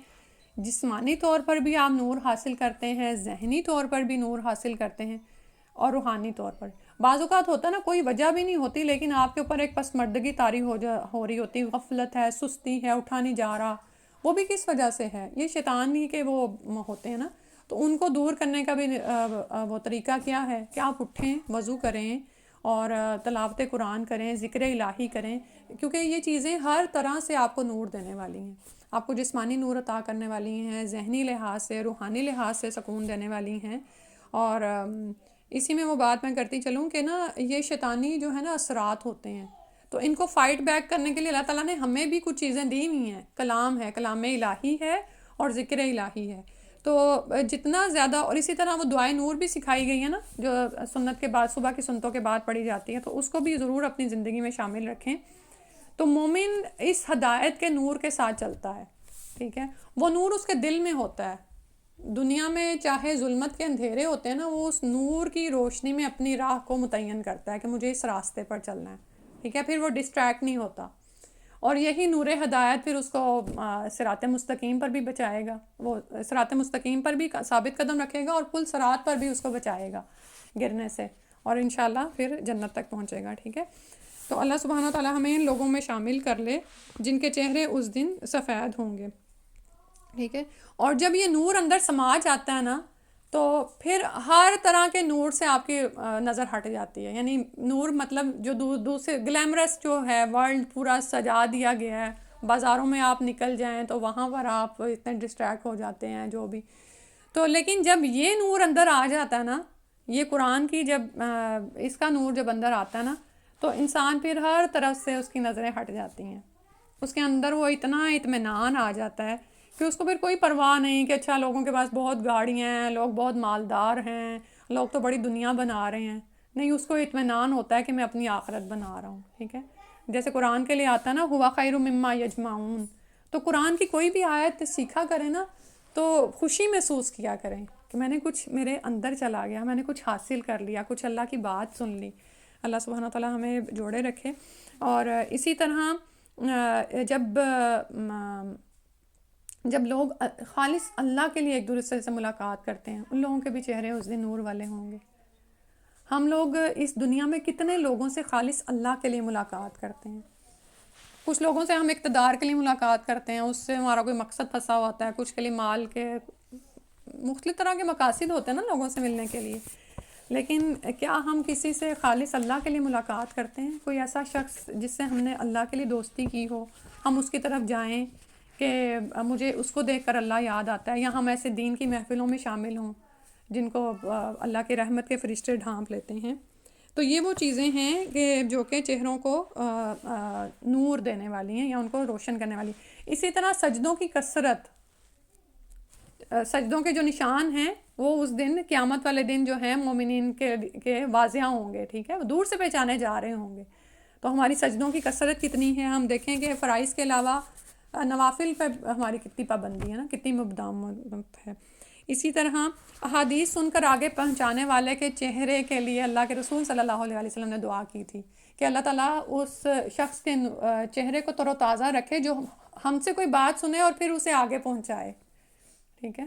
جسمانی طور پر بھی آپ نور حاصل کرتے ہیں، ذہنی طور پر بھی نور حاصل کرتے ہیں، اور روحانی طور پر۔ بعض اوقات ہوتا ہے نا کوئی وجہ بھی نہیں ہوتی لیکن آپ کے اوپر ایک پسماندگی طاری ہو رہی ہوتی، غفلت ہے، سستی ہے، اٹھا نہیں جا رہا، وہ بھی کس وجہ سے ہے؟ یہ شیطان ہی کے وہ ہوتے ہیں نا۔ تو ان کو دور کرنے کا بھی وہ طریقہ کیا ہے کہ آپ اٹھیں، وضو کریں اور تلاوت قرآن کریں، ذکر الہی کریں، کیونکہ یہ چیزیں ہر طرح سے آپ کو نور دینے والی ہیں، آپ کو جسمانی نور عطا کرنے والی ہیں، ذہنی لحاظ سے، روحانی لحاظ سے سکون دینے والی ہیں۔ اور اسی میں وہ بات میں کرتی چلوں کہ نا یہ شیطانی جو ہے نا اثرات ہوتے ہیں، تو ان کو فائٹ بیک کرنے کے لیے اللہ تعالیٰ نے ہمیں بھی کچھ چیزیں دی ہوئی ہیں، کلام ہے، کلام الہی ہے اور ذکر الہی ہے۔ تو جتنا زیادہ، اور اسی طرح وہ دعائے نور بھی سکھائی گئی ہیں نا جو سنت کے بعد، صبح کی سنتوں کے بعد پڑھی جاتی ہے، تو اس کو بھی ضرور اپنی زندگی میں شامل رکھیں۔ تو مومن اس ہدایت کے نور کے ساتھ چلتا ہے، ٹھیک ہے۔ وہ نور اس کے دل میں ہوتا ہے، دنیا میں چاہے ظلمت کے اندھیرے ہوتے ہیں نا، وہ اس نور کی روشنی میں اپنی راہ کو متعین کرتا ہے کہ مجھے اس راستے پر چلنا ہے، ٹھیک ہے۔ پھر وہ ڈسٹریکٹ نہیں ہوتا، اور یہی نور ہدایت پھر اس کو صراط مستقیم پر بھی بچائے گا، وہ صراط مستقیم پر بھی ثابت قدم رکھے گا اور پل صراط پر بھی اس کو بچائے گا گرنے سے، اور انشاءاللہ پھر جنت تک پہنچے گا، ٹھیک ہے۔ تو اللہ سبحانہ وتعالیٰ ہمیں ان لوگوں میں شامل کر لے جن کے چہرے اس دن سفید ہوں گے، ٹھیک ہے۔ اور جب یہ نور اندر سما جاتا ہے نا، تو پھر ہر طرح کے نور سے آپ کی نظر ہٹ جاتی ہے، یعنی نور مطلب جو دوسرے گلیمرس جو ہے ورلڈ پورا سجا دیا گیا ہے، بازاروں میں آپ نکل جائیں تو وہاں پر آپ اتنے ڈسٹریکٹ ہو جاتے ہیں جو بھی، تو لیکن جب یہ نور اندر آ جاتا ہے نا، یہ قرآن کی جب اس کا نور جب اندر آتا ہے نا، تو انسان پھر ہر طرف سے اس کی نظریں ہٹ جاتی ہیں، اس کے اندر وہ اتنا اطمینان آ جاتا ہے کہ اس کو پھر کوئی پرواہ نہیں کہ اچھا لوگوں کے پاس بہت گاڑیاں ہیں، لوگ بہت مالدار ہیں، لوگ تو بڑی دنیا بنا رہے ہیں، نہیں، اس کو اطمینان ہوتا ہے کہ میں اپنی آخرت بنا رہا ہوں، ٹھیک ہے۔ جیسے قرآن کے لیے آتا ہے نا ہوا خیر مما یجمعون، تو قرآن کی کوئی بھی آیت سیکھا کریں نا تو خوشی محسوس کیا کریں کہ میں نے کچھ میرے اندر چلا گیا، میں نے کچھ حاصل کر لیا، کچھ اللہ کی بات سن لی۔ اللہ سبحانہ تعالیٰ ہمیں جوڑے رکھے۔ اور اسی طرح جب لوگ خالص اللہ کے لیے ایک دوسرے سے ملاقات کرتے ہیں، ان لوگوں کے بھی چہرے اس دن نور والے ہوں گے۔ ہم لوگ اس دنیا میں کتنے لوگوں سے خالص اللہ کے لیے ملاقات کرتے ہیں؟ کچھ لوگوں سے ہم اقتدار کے لیے ملاقات کرتے ہیں، اس سے ہمارا کوئی مقصد پھنسا ہوتا ہے، کچھ کے لیے مال کے مختلف طرح کے مقاصد ہوتے ہیں نا لوگوں سے ملنے کے لیے، لیکن کیا ہم کسی سے خالص اللہ کے لیے ملاقات کرتے ہیں؟ کوئی ایسا شخص جس سے ہم نے اللہ کے لیے دوستی کی ہو، ہم اس کی طرف جائیں کہ مجھے اس کو دیکھ کر اللہ یاد آتا ہے، یا ہم ایسے دین کی محفلوں میں شامل ہوں جن کو اللہ کے رحمت کے فرشتے ڈھانپ لیتے ہیں۔ تو یہ وہ چیزیں ہیں کہ جو کہ چہروں کو نور دینے والی ہیں یا ان کو روشن کرنے والی۔ اسی طرح سجدوں کی کثرت، سجدوں کے جو نشان ہیں وہ اس دن قیامت والے دن جو ہیں مومنین کے واضح ہوں گے، ٹھیک ہے، دور سے پہچانے جا رہے ہوں گے۔ تو ہماری سجدوں کی کثرت کتنی ہے، ہم دیکھیں کہ فرائض کے علاوہ نوافل پہ ہماری کتنی پابندی ہے نا، کتنی مداومت ہے۔ اسی طرح احادیث سن کر آگے پہنچانے والے کے چہرے کے لیے اللہ کے رسول صلی اللہ علیہ وسلم نے دعا کی تھی کہ اللہ تعالیٰ اس شخص کے چہرے کو تر و تازہ رکھے جو ہم سے کوئی بات سنے اور پھر اسے آگے پہنچائے. ٹھیک ہے.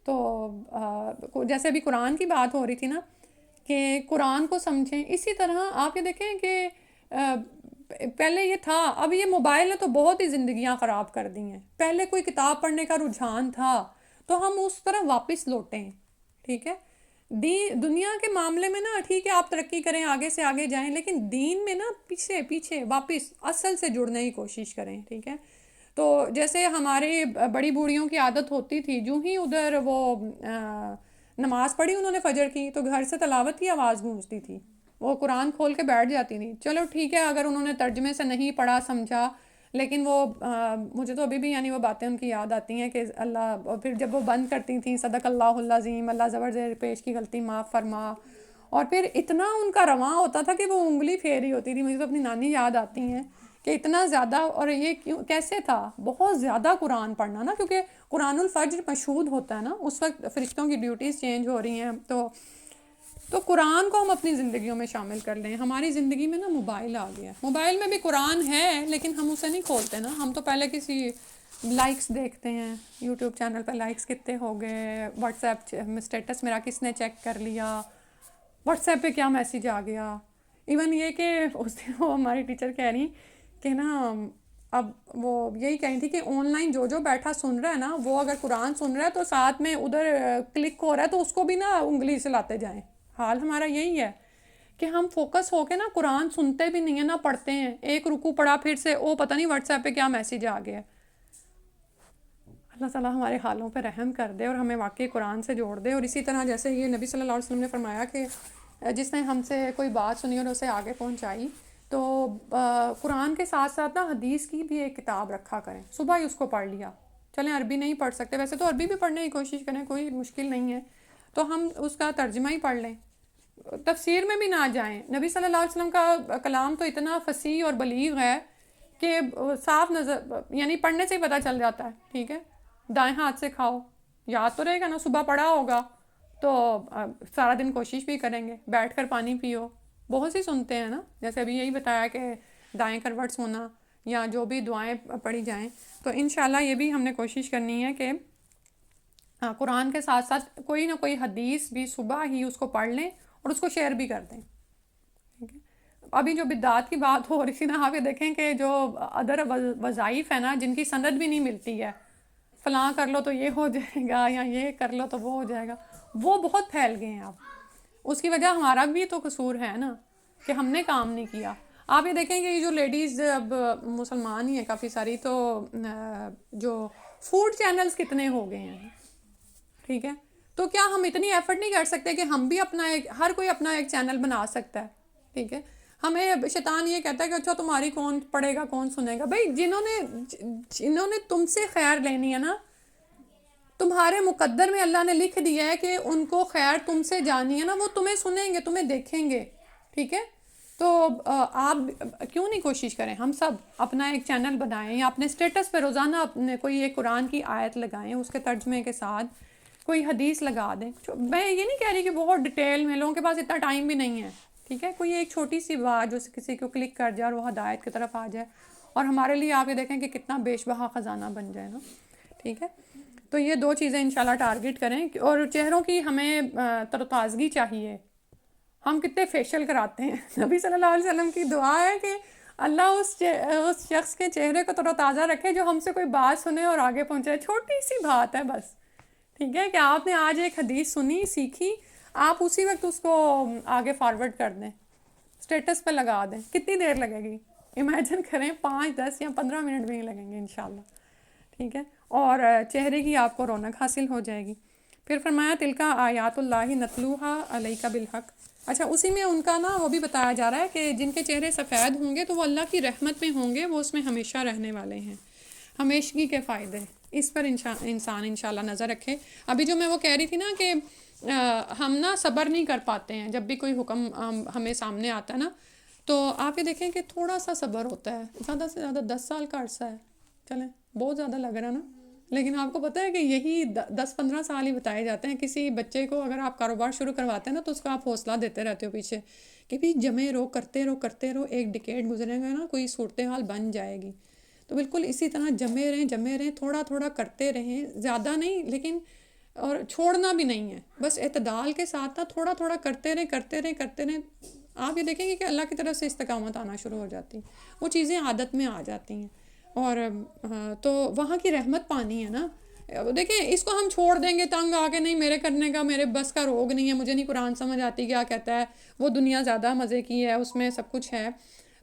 تو جیسے ابھی قرآن کی بات ہو رہی تھی نا کہ قرآن کو سمجھیں، اسی طرح آپ یہ دیکھیں کہ پہلے یہ تھا، اب یہ موبائل نے تو بہت ہی زندگیاں خراب کر دی ہیں. پہلے کوئی کتاب پڑھنے کا رجحان تھا تو ہم اس طرح واپس لوٹیں. ٹھیک ہے. دنیا کے معاملے میں نا ٹھیک ہے آپ ترقی کریں، آگے سے آگے جائیں، لیکن دین میں نا پیچھے واپس اصل سے جڑنے کی کوشش کریں. ٹھیک ہے. تو جیسے ہماری بڑی بوڑھیوں کی عادت ہوتی تھی، جو ہی ادھر وہ نماز پڑھی انہوں نے فجر کی تو گھر سے تلاوت کی آواز گونجتی تھی، وہ قرآن کھول کے بیٹھ جاتی تھی. چلو ٹھیک ہے اگر انہوں نے ترجمے سے نہیں پڑھا سمجھا، لیکن وہ مجھے تو ابھی بھی یعنی وہ باتیں ان کی یاد آتی ہیں کہ اللہ، پھر جب وہ بند کرتی تھیں صدق اللہ العظیم، اللہ زبر زیر پیش کی غلطی معاف فرما، اور پھر اتنا ان کا رواں ہوتا تھا کہ وہ انگلی پھیری ہوتی تھی. مجھے تو اپنی نانی یاد آتی ہیں کہ اتنا زیادہ، اور یہ کیوں کیسے تھا، بہت زیادہ قرآن پڑھنا نا، کیونکہ قرآن الفجر مشہود ہوتا ہے نا، اس وقت فرشتوں کی ڈیوٹیز چینج ہو رہی ہیں. تو قرآن کو ہم اپنی زندگیوں میں شامل کر لیں. ہماری زندگی میں نا موبائل آ گیا، موبائل میں بھی قرآن ہے لیکن ہم اسے نہیں کھولتے نا. ہم تو پہلے کسی لائکس دیکھتے ہیں، یوٹیوب چینل پہ لائکس کتنے ہو گئے، واٹس ایپ اسٹیٹس میرا کس نے چیک کر لیا، واٹس ایپ پہ کیا میسیج آ گیا. ایون یہ کہ اس دن وہ ہماری ٹیچر کہہ رہی کہ نا اب وہ یہی کہیں تھی کہ آن لائن جو بیٹھا سن رہا ہے نا، وہ اگر قرآن سن رہا ہے تو ساتھ میں ادھر کلک ہو رہا ہے تو اس کو بھی نا انگلی سے لاتے جائیں. حال ہمارا یہی ہے کہ ہم فوکس ہو کے نا قرآن سنتے بھی نہیں ہیں نہ پڑھتے ہیں. ایک رکوع پڑھا پھر سے پتہ نہیں واٹس ایپ پہ کیا میسیج آ گیا. اللہ تعالیٰ ہمارے حالوں پہ رحم کر دے اور ہمیں واقعی قرآن سے جوڑ دے. اور اسی طرح جیسے یہ نبی صلی اللہ علیہ وسلم نے فرمایا کہ جس نے ہم سے کوئی بات سنی اور اسے آگے پہنچائی، تو قرآن کے ساتھ ساتھ نا حدیث کی بھی ایک کتاب رکھا کریں. صبح ہی اس کو پڑھ لیا. چلیں عربی نہیں پڑھ سکتے، ویسے تو عربی بھی پڑھنے کی کوشش کریں، کوئی مشکل نہیں ہے، تو ہم اس کا ترجمہ ہی پڑھ لیں. تفسیر میں بھی نہ جائیں. نبی صلی اللہ علیہ وسلم کا کلام تو اتنا فصیح اور بلیغ ہے کہ صاف نظر یعنی پڑھنے سے ہی پتہ چل جاتا ہے. ٹھیک ہے. دائیں ہاتھ سے کھاؤ، یاد تو رہے گا نا، صبح پڑھا ہوگا تو سارا دن کوشش بھی کریں گے. بیٹھ کر پانی پیو، بہت سی سنتے ہیں نا، جیسے ابھی یہی بتایا کہ دائیں کروٹ سونا یا جو بھی دعائیں پڑھی جائیں. تو انشاءاللہ یہ بھی ہم نے کوشش کرنی ہے کہ قرآن کے ساتھ ساتھ کوئی نہ کوئی حدیث بھی صبح ہی اس کو پڑھ لیں اور اس کو شیئر بھی کر دیں. ٹھیک ہے. ابھی جو بدعات کی بات ہو رہی تھی نا، آپ یہ دیکھیں کہ جو ادر وظائف ہے نا جن کی سند بھی نہیں ملتی ہے، فلاں کر لو تو یہ ہو جائے گا یا یہ کر لو تو وہ ہو جائے گا، وہ بہت پھیل گئے ہیں. اب اس کی وجہ ہمارا بھی تو قصور ہے نا کہ ہم نے کام نہیں کیا. آپ یہ دیکھیں کہ یہ جو لیڈیز اب مسلمان ہی ہیں کافی ساری، تو جو فوڈ چینلز کتنے ہو گئے ہیں. ٹھیک ہے. تو کیا ہم اتنی ایفرٹ نہیں کر سکتے کہ ہم بھی اپنا ہر کوئی اپنا ایک چینل بنا سکتا ہے. ٹھیک ہے. ہمیں شیطان یہ کہتا ہے کہ اچھا تمہاری کون پڑھے گا، کون سنے گا. بھائی جنہوں نے تم سے خیر لینی ہے نا، تمہارے مقدر میں اللہ نے لکھ دیا ہے کہ ان کو خیر تم سے جانی ہے نا، وہ تمہیں سنیں گے، تمہیں دیکھیں گے. ٹھیک ہے. تو آپ کیوں نہیں کوشش کریں، ہم سب اپنا ایک چینل بنائیں یا اپنے اسٹیٹس پہ روزانہ اپنے کوئی ایک قرآن کی آیت لگائیں، اس کے ترجمے کے ساتھ کوئی حدیث لگا دیں. میں یہ نہیں کہہ رہی کہ بہت ڈیٹیل میں، لوگوں کے پاس اتنا ٹائم بھی نہیں ہے. ٹھیک ہے. کوئی ایک چھوٹی سی بات جو کسی کو کلک کر جائے اور وہ ہدایت کی طرف آ جائے، اور ہمارے لیے آپ یہ دیکھیں کہ کتنا بیش بہا خزانہ بن جائے نا. ٹھیک ہے. تو یہ دو چیزیں انشاءاللہ ٹارگٹ کریں. اور چہروں کی ہمیں تر و تازگی چاہیے. ہم کتنے فیشل کراتے ہیں. نبی صلی اللہ علیہ وسلم کی دعا ہے کہ اللہ اس شخص کے چہرے کو تر و تازہ رکھے جو ہم سے کوئی بات سنے اور آگے پہنچے. چھوٹی سی بات ہے بس. ٹھیک ہے. کہ آپ نے آج ایک حدیث سنی، سیکھی، آپ اسی وقت اس کو آگے فارورڈ کر دیں، اسٹیٹس پہ لگا دیں. کتنی دیر لگے گی؟ امیجن کریں 5 10 یا 15 منٹ بھی نہیں لگیں گے انشاءاللہ. ٹھیک ہے. اور چہرے کی آپ کو رونق حاصل ہو جائے گی. پھر فرمایا تلکا آیات اللہ نتلوہا علیک بالحق. اچھا اسی میں ان کا نا وہ بھی بتایا جا رہا ہے کہ جن کے چہرے سفید ہوں گے تو وہ اللہ کی رحمت میں ہوں گے، وہ اس میں ہمیشہ رہنے والے ہیں. ہمیشگی کے فائدے، اس پر انسان انشاءاللہ نظر رکھے. ابھی جو میں وہ کہہ رہی تھی نا کہ ہم نا صبر نہیں کر پاتے ہیں، جب بھی کوئی حکم ہمیں سامنے آتا ہے نا، تو آپ یہ دیکھیں کہ تھوڑا سا صبر ہوتا ہے. زیادہ سے زیادہ 10 سال کا عرصہ ہے. چلیں بہت زیادہ لگ رہا ہے نا. لیکن آپ کو پتہ ہے کہ یہی 10-15 سال ہی بتائے جاتے ہیں کسی بچے کو. اگر آپ کاروبار شروع کرواتے ہیں نا تو اس کو آپ حوصلہ دیتے رہتے ہو پیچھے کہ بھی جمے رہو، کرتے رہو کرتے رہو، ایک ڈکیڈ گزرے گا نا کوئی صورتحال بن جائے گی. تو بالکل اسی طرح جمے رہیں تھوڑا تھوڑا کرتے رہیں، زیادہ نہیں لیکن، اور چھوڑنا بھی نہیں ہے، بس اعتدال کے ساتھ نا تھوڑا تھوڑا کرتے رہیں. آپ یہ دیکھیں گے کہ اللہ کی طرف سے استقامت آنا شروع ہو جاتی، وہ چیزیں عادت میں آ جاتی ہیں. اور تو وہاں کی رحمت پانی ہے نا. دیکھیں اس کو ہم چھوڑ دیں گے تنگ آ کے، نہیں میرے کرنے کا، میرے بس کا روگ نہیں ہے، مجھے نہیں قرآن سمجھ آتی کیا کہتا ہے، وہ دنیا زیادہ مزے کی ہے، اس میں سب کچھ ہے،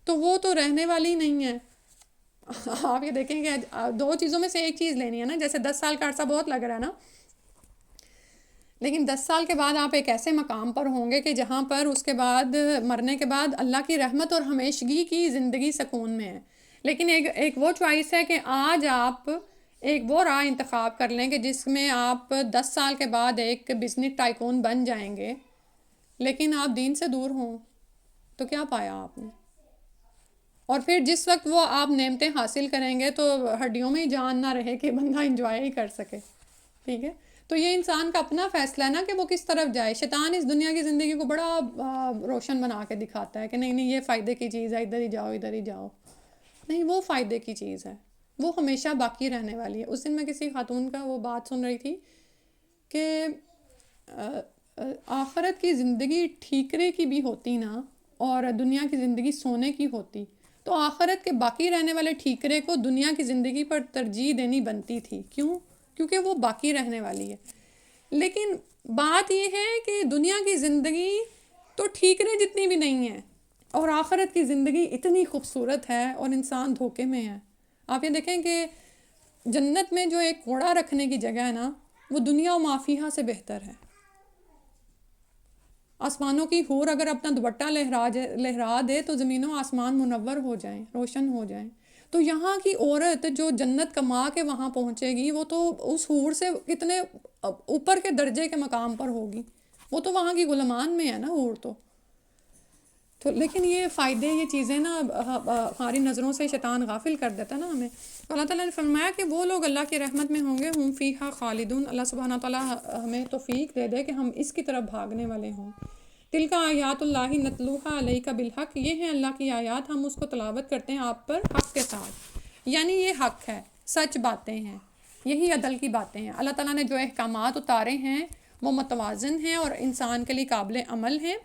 تو وہ تو رہنے والی نہیں ہے. آپ یہ دیکھیں کہ دو چیزوں میں سے ایک چیز لینی ہے نا. جیسے 10 سال کا عرصہ بہت لگ رہا ہے نا، لیکن 10 سال کے بعد آپ ایک ایسے مقام پر ہوں گے کہ جہاں پر اس کے بعد مرنے کے بعد اللہ کی رحمت اور ہمیشگی کی زندگی سکون میں ہے. لیکن ایک وہ چوائس ہے کہ آج آپ ایک وہ راہ انتخاب کر لیں کہ جس میں آپ 10 سال کے بعد ایک بزنس ٹائکون بن جائیں گے، لیکن آپ دین سے دور ہوں تو کیا پایا آپ نے؟ اور پھر جس وقت وہ آپ نعمتیں حاصل کریں گے تو ہڈیوں میں ہی جان نہ رہے کہ بندہ انجوائے ہی کر سکے. ٹھیک ہے، تو یہ انسان کا اپنا فیصلہ ہے نا کہ وہ کس طرف جائے. شیطان اس دنیا کی زندگی کو بڑا روشن بنا کے دکھاتا ہے کہ نہیں یہ فائدے کی چیز ہے، ادھر ہی جاؤ ادھر ہی جاؤ. نہیں، وہ فائدے کی چیز ہے، وہ ہمیشہ باقی رہنے والی ہے. اس دن میں کسی خاتون کا وہ بات سن رہی تھی کہ آخرت کی زندگی ٹھیکرے کی بھی ہوتی نا، اور دنیا کی زندگی سونے کی ہوتی، تو آخرت کے باقی رہنے والے ٹھیکرے کو دنیا کی زندگی پر ترجیح دینی بنتی تھی. کیوں؟ کیونکہ وہ باقی رہنے والی ہے. لیکن بات یہ ہے کہ دنیا کی زندگی تو ٹھیکرے جتنی بھی نہیں ہے، اور آخرت کی زندگی اتنی خوبصورت ہے اور انسان دھوکے میں ہے. آپ یہ دیکھیں کہ جنت میں جو ایک کوڑا رکھنے کی جگہ ہے نا، وہ دنیا و مافیہا سے بہتر ہے. آسمانوں کی حور اگر اپنا دوپٹہ لہرا دے تو زمین و آسمان منور ہو جائیں، روشن ہو جائیں. تو یہاں کی عورت جو جنت کما کے وہاں پہنچے گی، وہ تو اس حور سے کتنے اوپر کے درجے کے مقام پر ہوگی. وہ تو وہاں کی غلمان میں ہے نا حور تو لیکن یہ فائدے، یہ چیزیں نا ہماری نظروں سے شیطان غافل کر دیتا ہے نا ہمیں. تو اللہ تعالیٰ نے فرمایا کہ وہ لوگ اللہ کی رحمت میں ہوں گے، ہم فیہا خالدون. اللہ سبحانہ تعالیٰ ہمیں توفیق دے دے کہ ہم اس کی طرف بھاگنے والے ہوں. تلک آیات اللہ نتلوہا علیک بالحق، یہ ہیں اللہ کی آیات، ہم اس کو تلاوت کرتے ہیں آپ پر حق کے ساتھ. یعنی یہ حق ہے، سچ باتیں ہیں، یہی عدل کی باتیں ہیں. اللہ تعالیٰ نے جو احکامات اتارے ہیں وہ متوازن ہیں اور انسان کے لیے قابل عمل ہیں.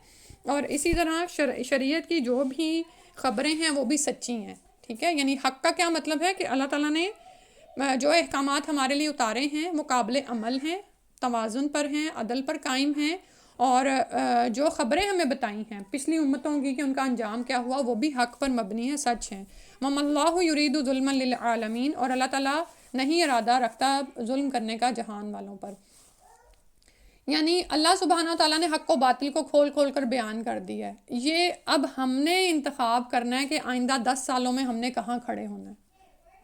اور اسی طرح شریعت کی جو بھی خبریں ہیں وہ بھی سچی ہیں. ٹھیک ہے، یعنی حق کا کیا مطلب ہے کہ اللہ تعالیٰ نے جو احکامات ہمارے لیے اتارے ہیں وہ قابل عمل ہیں، توازن پر ہیں، عدل پر قائم ہیں. اور جو خبریں ہمیں بتائی ہیں پچھلی امتوں کی کہ ان کا انجام کیا ہوا، وہ بھی حق پر مبنی ہے، سچ ہیں. وَمَا اللَّهُ يُرِيدُ ظُلْمًا لِلْعَالَمِينَ، اور اللہ تعالیٰ نہیں ارادہ رکھتا ظلم کرنے کا جہان والوں پر. یعنی اللہ سبحانہ تعالیٰ نے حق و باطل کو کھول کھول کر بیان کر دیا ہے. یہ اب ہم نے انتخاب کرنا ہے کہ آئندہ 10 سالوں میں ہم نے کہاں کھڑے ہونا ہے.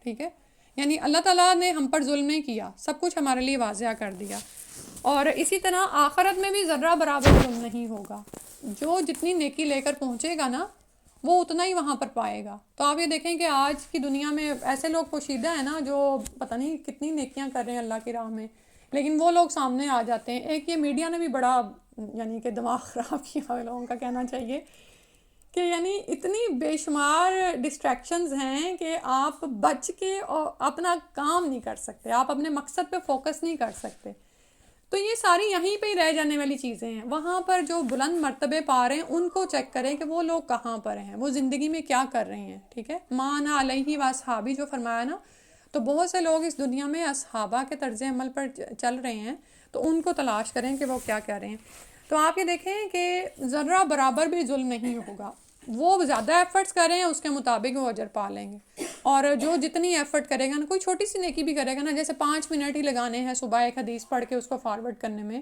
ٹھیک ہے، یعنی اللہ تعالیٰ نے ہم پر ظلم نہیں کیا، سب کچھ ہمارے لیے واضح کر دیا. اور اسی طرح آخرت میں بھی ذرہ برابر ظلم نہیں ہوگا. جو جتنی نیکی لے کر پہنچے گا نا وہ اتنا ہی وہاں پر پائے گا. تو آپ یہ دیکھیں کہ آج کی دنیا میں ایسے لوگ پوشیدہ ہیں نا جو پتہ نہیں کتنی نیکیاں کر رہے ہیں اللہ کی راہ میں، لیکن وہ لوگ سامنے آ جاتے ہیں. ایک یہ میڈیا نے بھی بڑا یعنی کہ دماغ خراب کیا ہے لوگوں کا، کہنا چاہیے کہ یعنی اتنی بے شمار ڈسٹریکشنز ہیں کہ آپ بچ کے اور اپنا کام نہیں کر سکتے، آپ اپنے مقصد پہ فوکس نہیں کر سکتے. تو یہ ساری یہیں پہ ہی رہ جانے والی چیزیں ہیں. وہاں پر جو بلند مرتبے پا رہے ہیں ان کو چیک کریں کہ وہ لوگ کہاں پر ہیں، وہ زندگی میں کیا کر رہے ہیں. ٹھیک ہے، ما انا علیہ و اصحابی جو فرمایا نا، تو بہت سے لوگ اس دنیا میں اصحابہ کے طرز عمل پر چل رہے ہیں، تو ان کو تلاش کریں کہ وہ کیا کر رہے ہیں. تو آپ یہ دیکھیں کہ ذرہ برابر بھی ظلم نہیں ہوگا. وہ زیادہ ایفرٹس کر رہے ہیں اس کے مطابق وہ اجر پا لیں گے. اور جو جتنی ایفرٹ کرے گا نا، کوئی چھوٹی سی نیکی بھی کرے گا نا، جیسے 5 منٹ ہی لگانے ہیں صبح ایک حدیث پڑھ کے اس کو فارورڈ کرنے میں،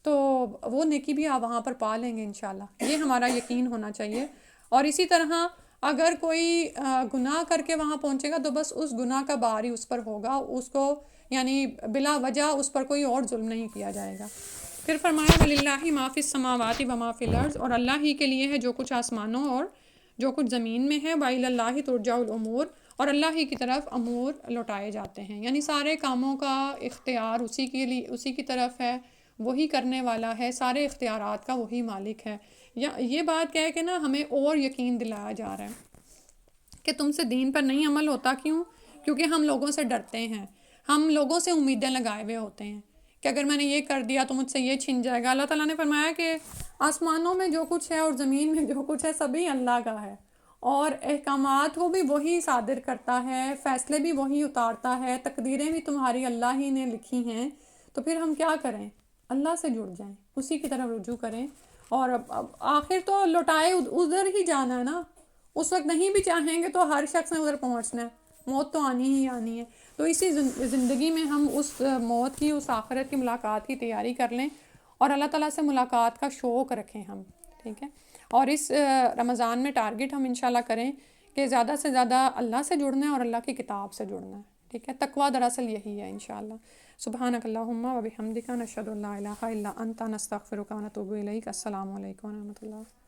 تو وہ نیکی بھی آپ وہاں پر پا لیں گے انشاءاللہ. یہ ہمارا یقین ہونا چاہیے. اور اسی طرح اگر کوئی گناہ کر کے وہاں پہنچے گا تو بس اس گناہ کا بار ہی اس پر ہوگا، اس کو یعنی بلا وجہ اس پر کوئی اور ظلم نہیں کیا جائے گا. پھر فرمایا وَلِلَّهِ مَا فِي السَّمَاوَاتِ وَمَا فِي الْأَرْضِ، اور اللہ ہی کے لیے ہے جو کچھ آسمانوں اور جو کچھ زمین میں ہے. وَإِلَى اللَّهِ تُرْجَعُ الْأُمُورُ، اور اللہ ہی کی طرف امور لوٹائے جاتے ہیں، یعنی سارے کاموں کا اختیار اسی کی طرف ہے، وہی کرنے والا ہے، سارے اختیارات کا وہی مالک ہے۔ یا یہ بات کہہ کے نا ہمیں اور یقین دلایا جا رہا ہے کہ تم سے دین پر نہیں عمل ہوتا، کیوں؟ کیونکہ ہم لوگوں سے ڈرتے ہیں، ہم لوگوں سے امیدیں لگائے ہوئے ہوتے ہیں کہ اگر میں نے یہ کر دیا تو مجھ سے یہ چھن جائے گا۔ اللہ تعالیٰ نے فرمایا کہ آسمانوں میں جو کچھ ہے اور زمین میں جو کچھ ہے سبھی اللہ کا ہے، اور احکامات کو بھی وہی صادر کرتا ہے، فیصلے بھی وہی اتارتا ہے، تقدیریں بھی تمہاری اللہ ہی نے لکھی ہیں۔ تو پھر ہم کیا کریں؟ اللہ سے جڑ جائیں، اسی کی طرف رجوع کریں، اور اب آخر تو لوٹائے ادھر ہی جانا ہے نا۔ اس وقت نہیں بھی چاہیں گے تو ہر شخص نے ادھر پہنچنا ہے، موت تو آنی ہی آنی ہے۔ تو اسی زندگی میں ہم اس موت کی، اس آخرت کی ملاقات کی تیاری کر لیں، اور اللہ تعالیٰ سے ملاقات کا شوق رکھیں ہم، ٹھیک ہے؟ اور اس رمضان میں ٹارگٹ ہم انشاءاللہ کریں کہ زیادہ سے زیادہ اللہ سے جڑنا ہے اور اللہ کی کتاب سے جڑنا ہے، ٹھیک ہے؟ تقویٰ دراصل یہی ہے انشاءاللہ۔ سبحانک اللہم و بحمدک، نشہد ان لا الہ الا انت، نستغفرک و نتوب الیک۔ السلام علیکم و رحمۃ اللہ۔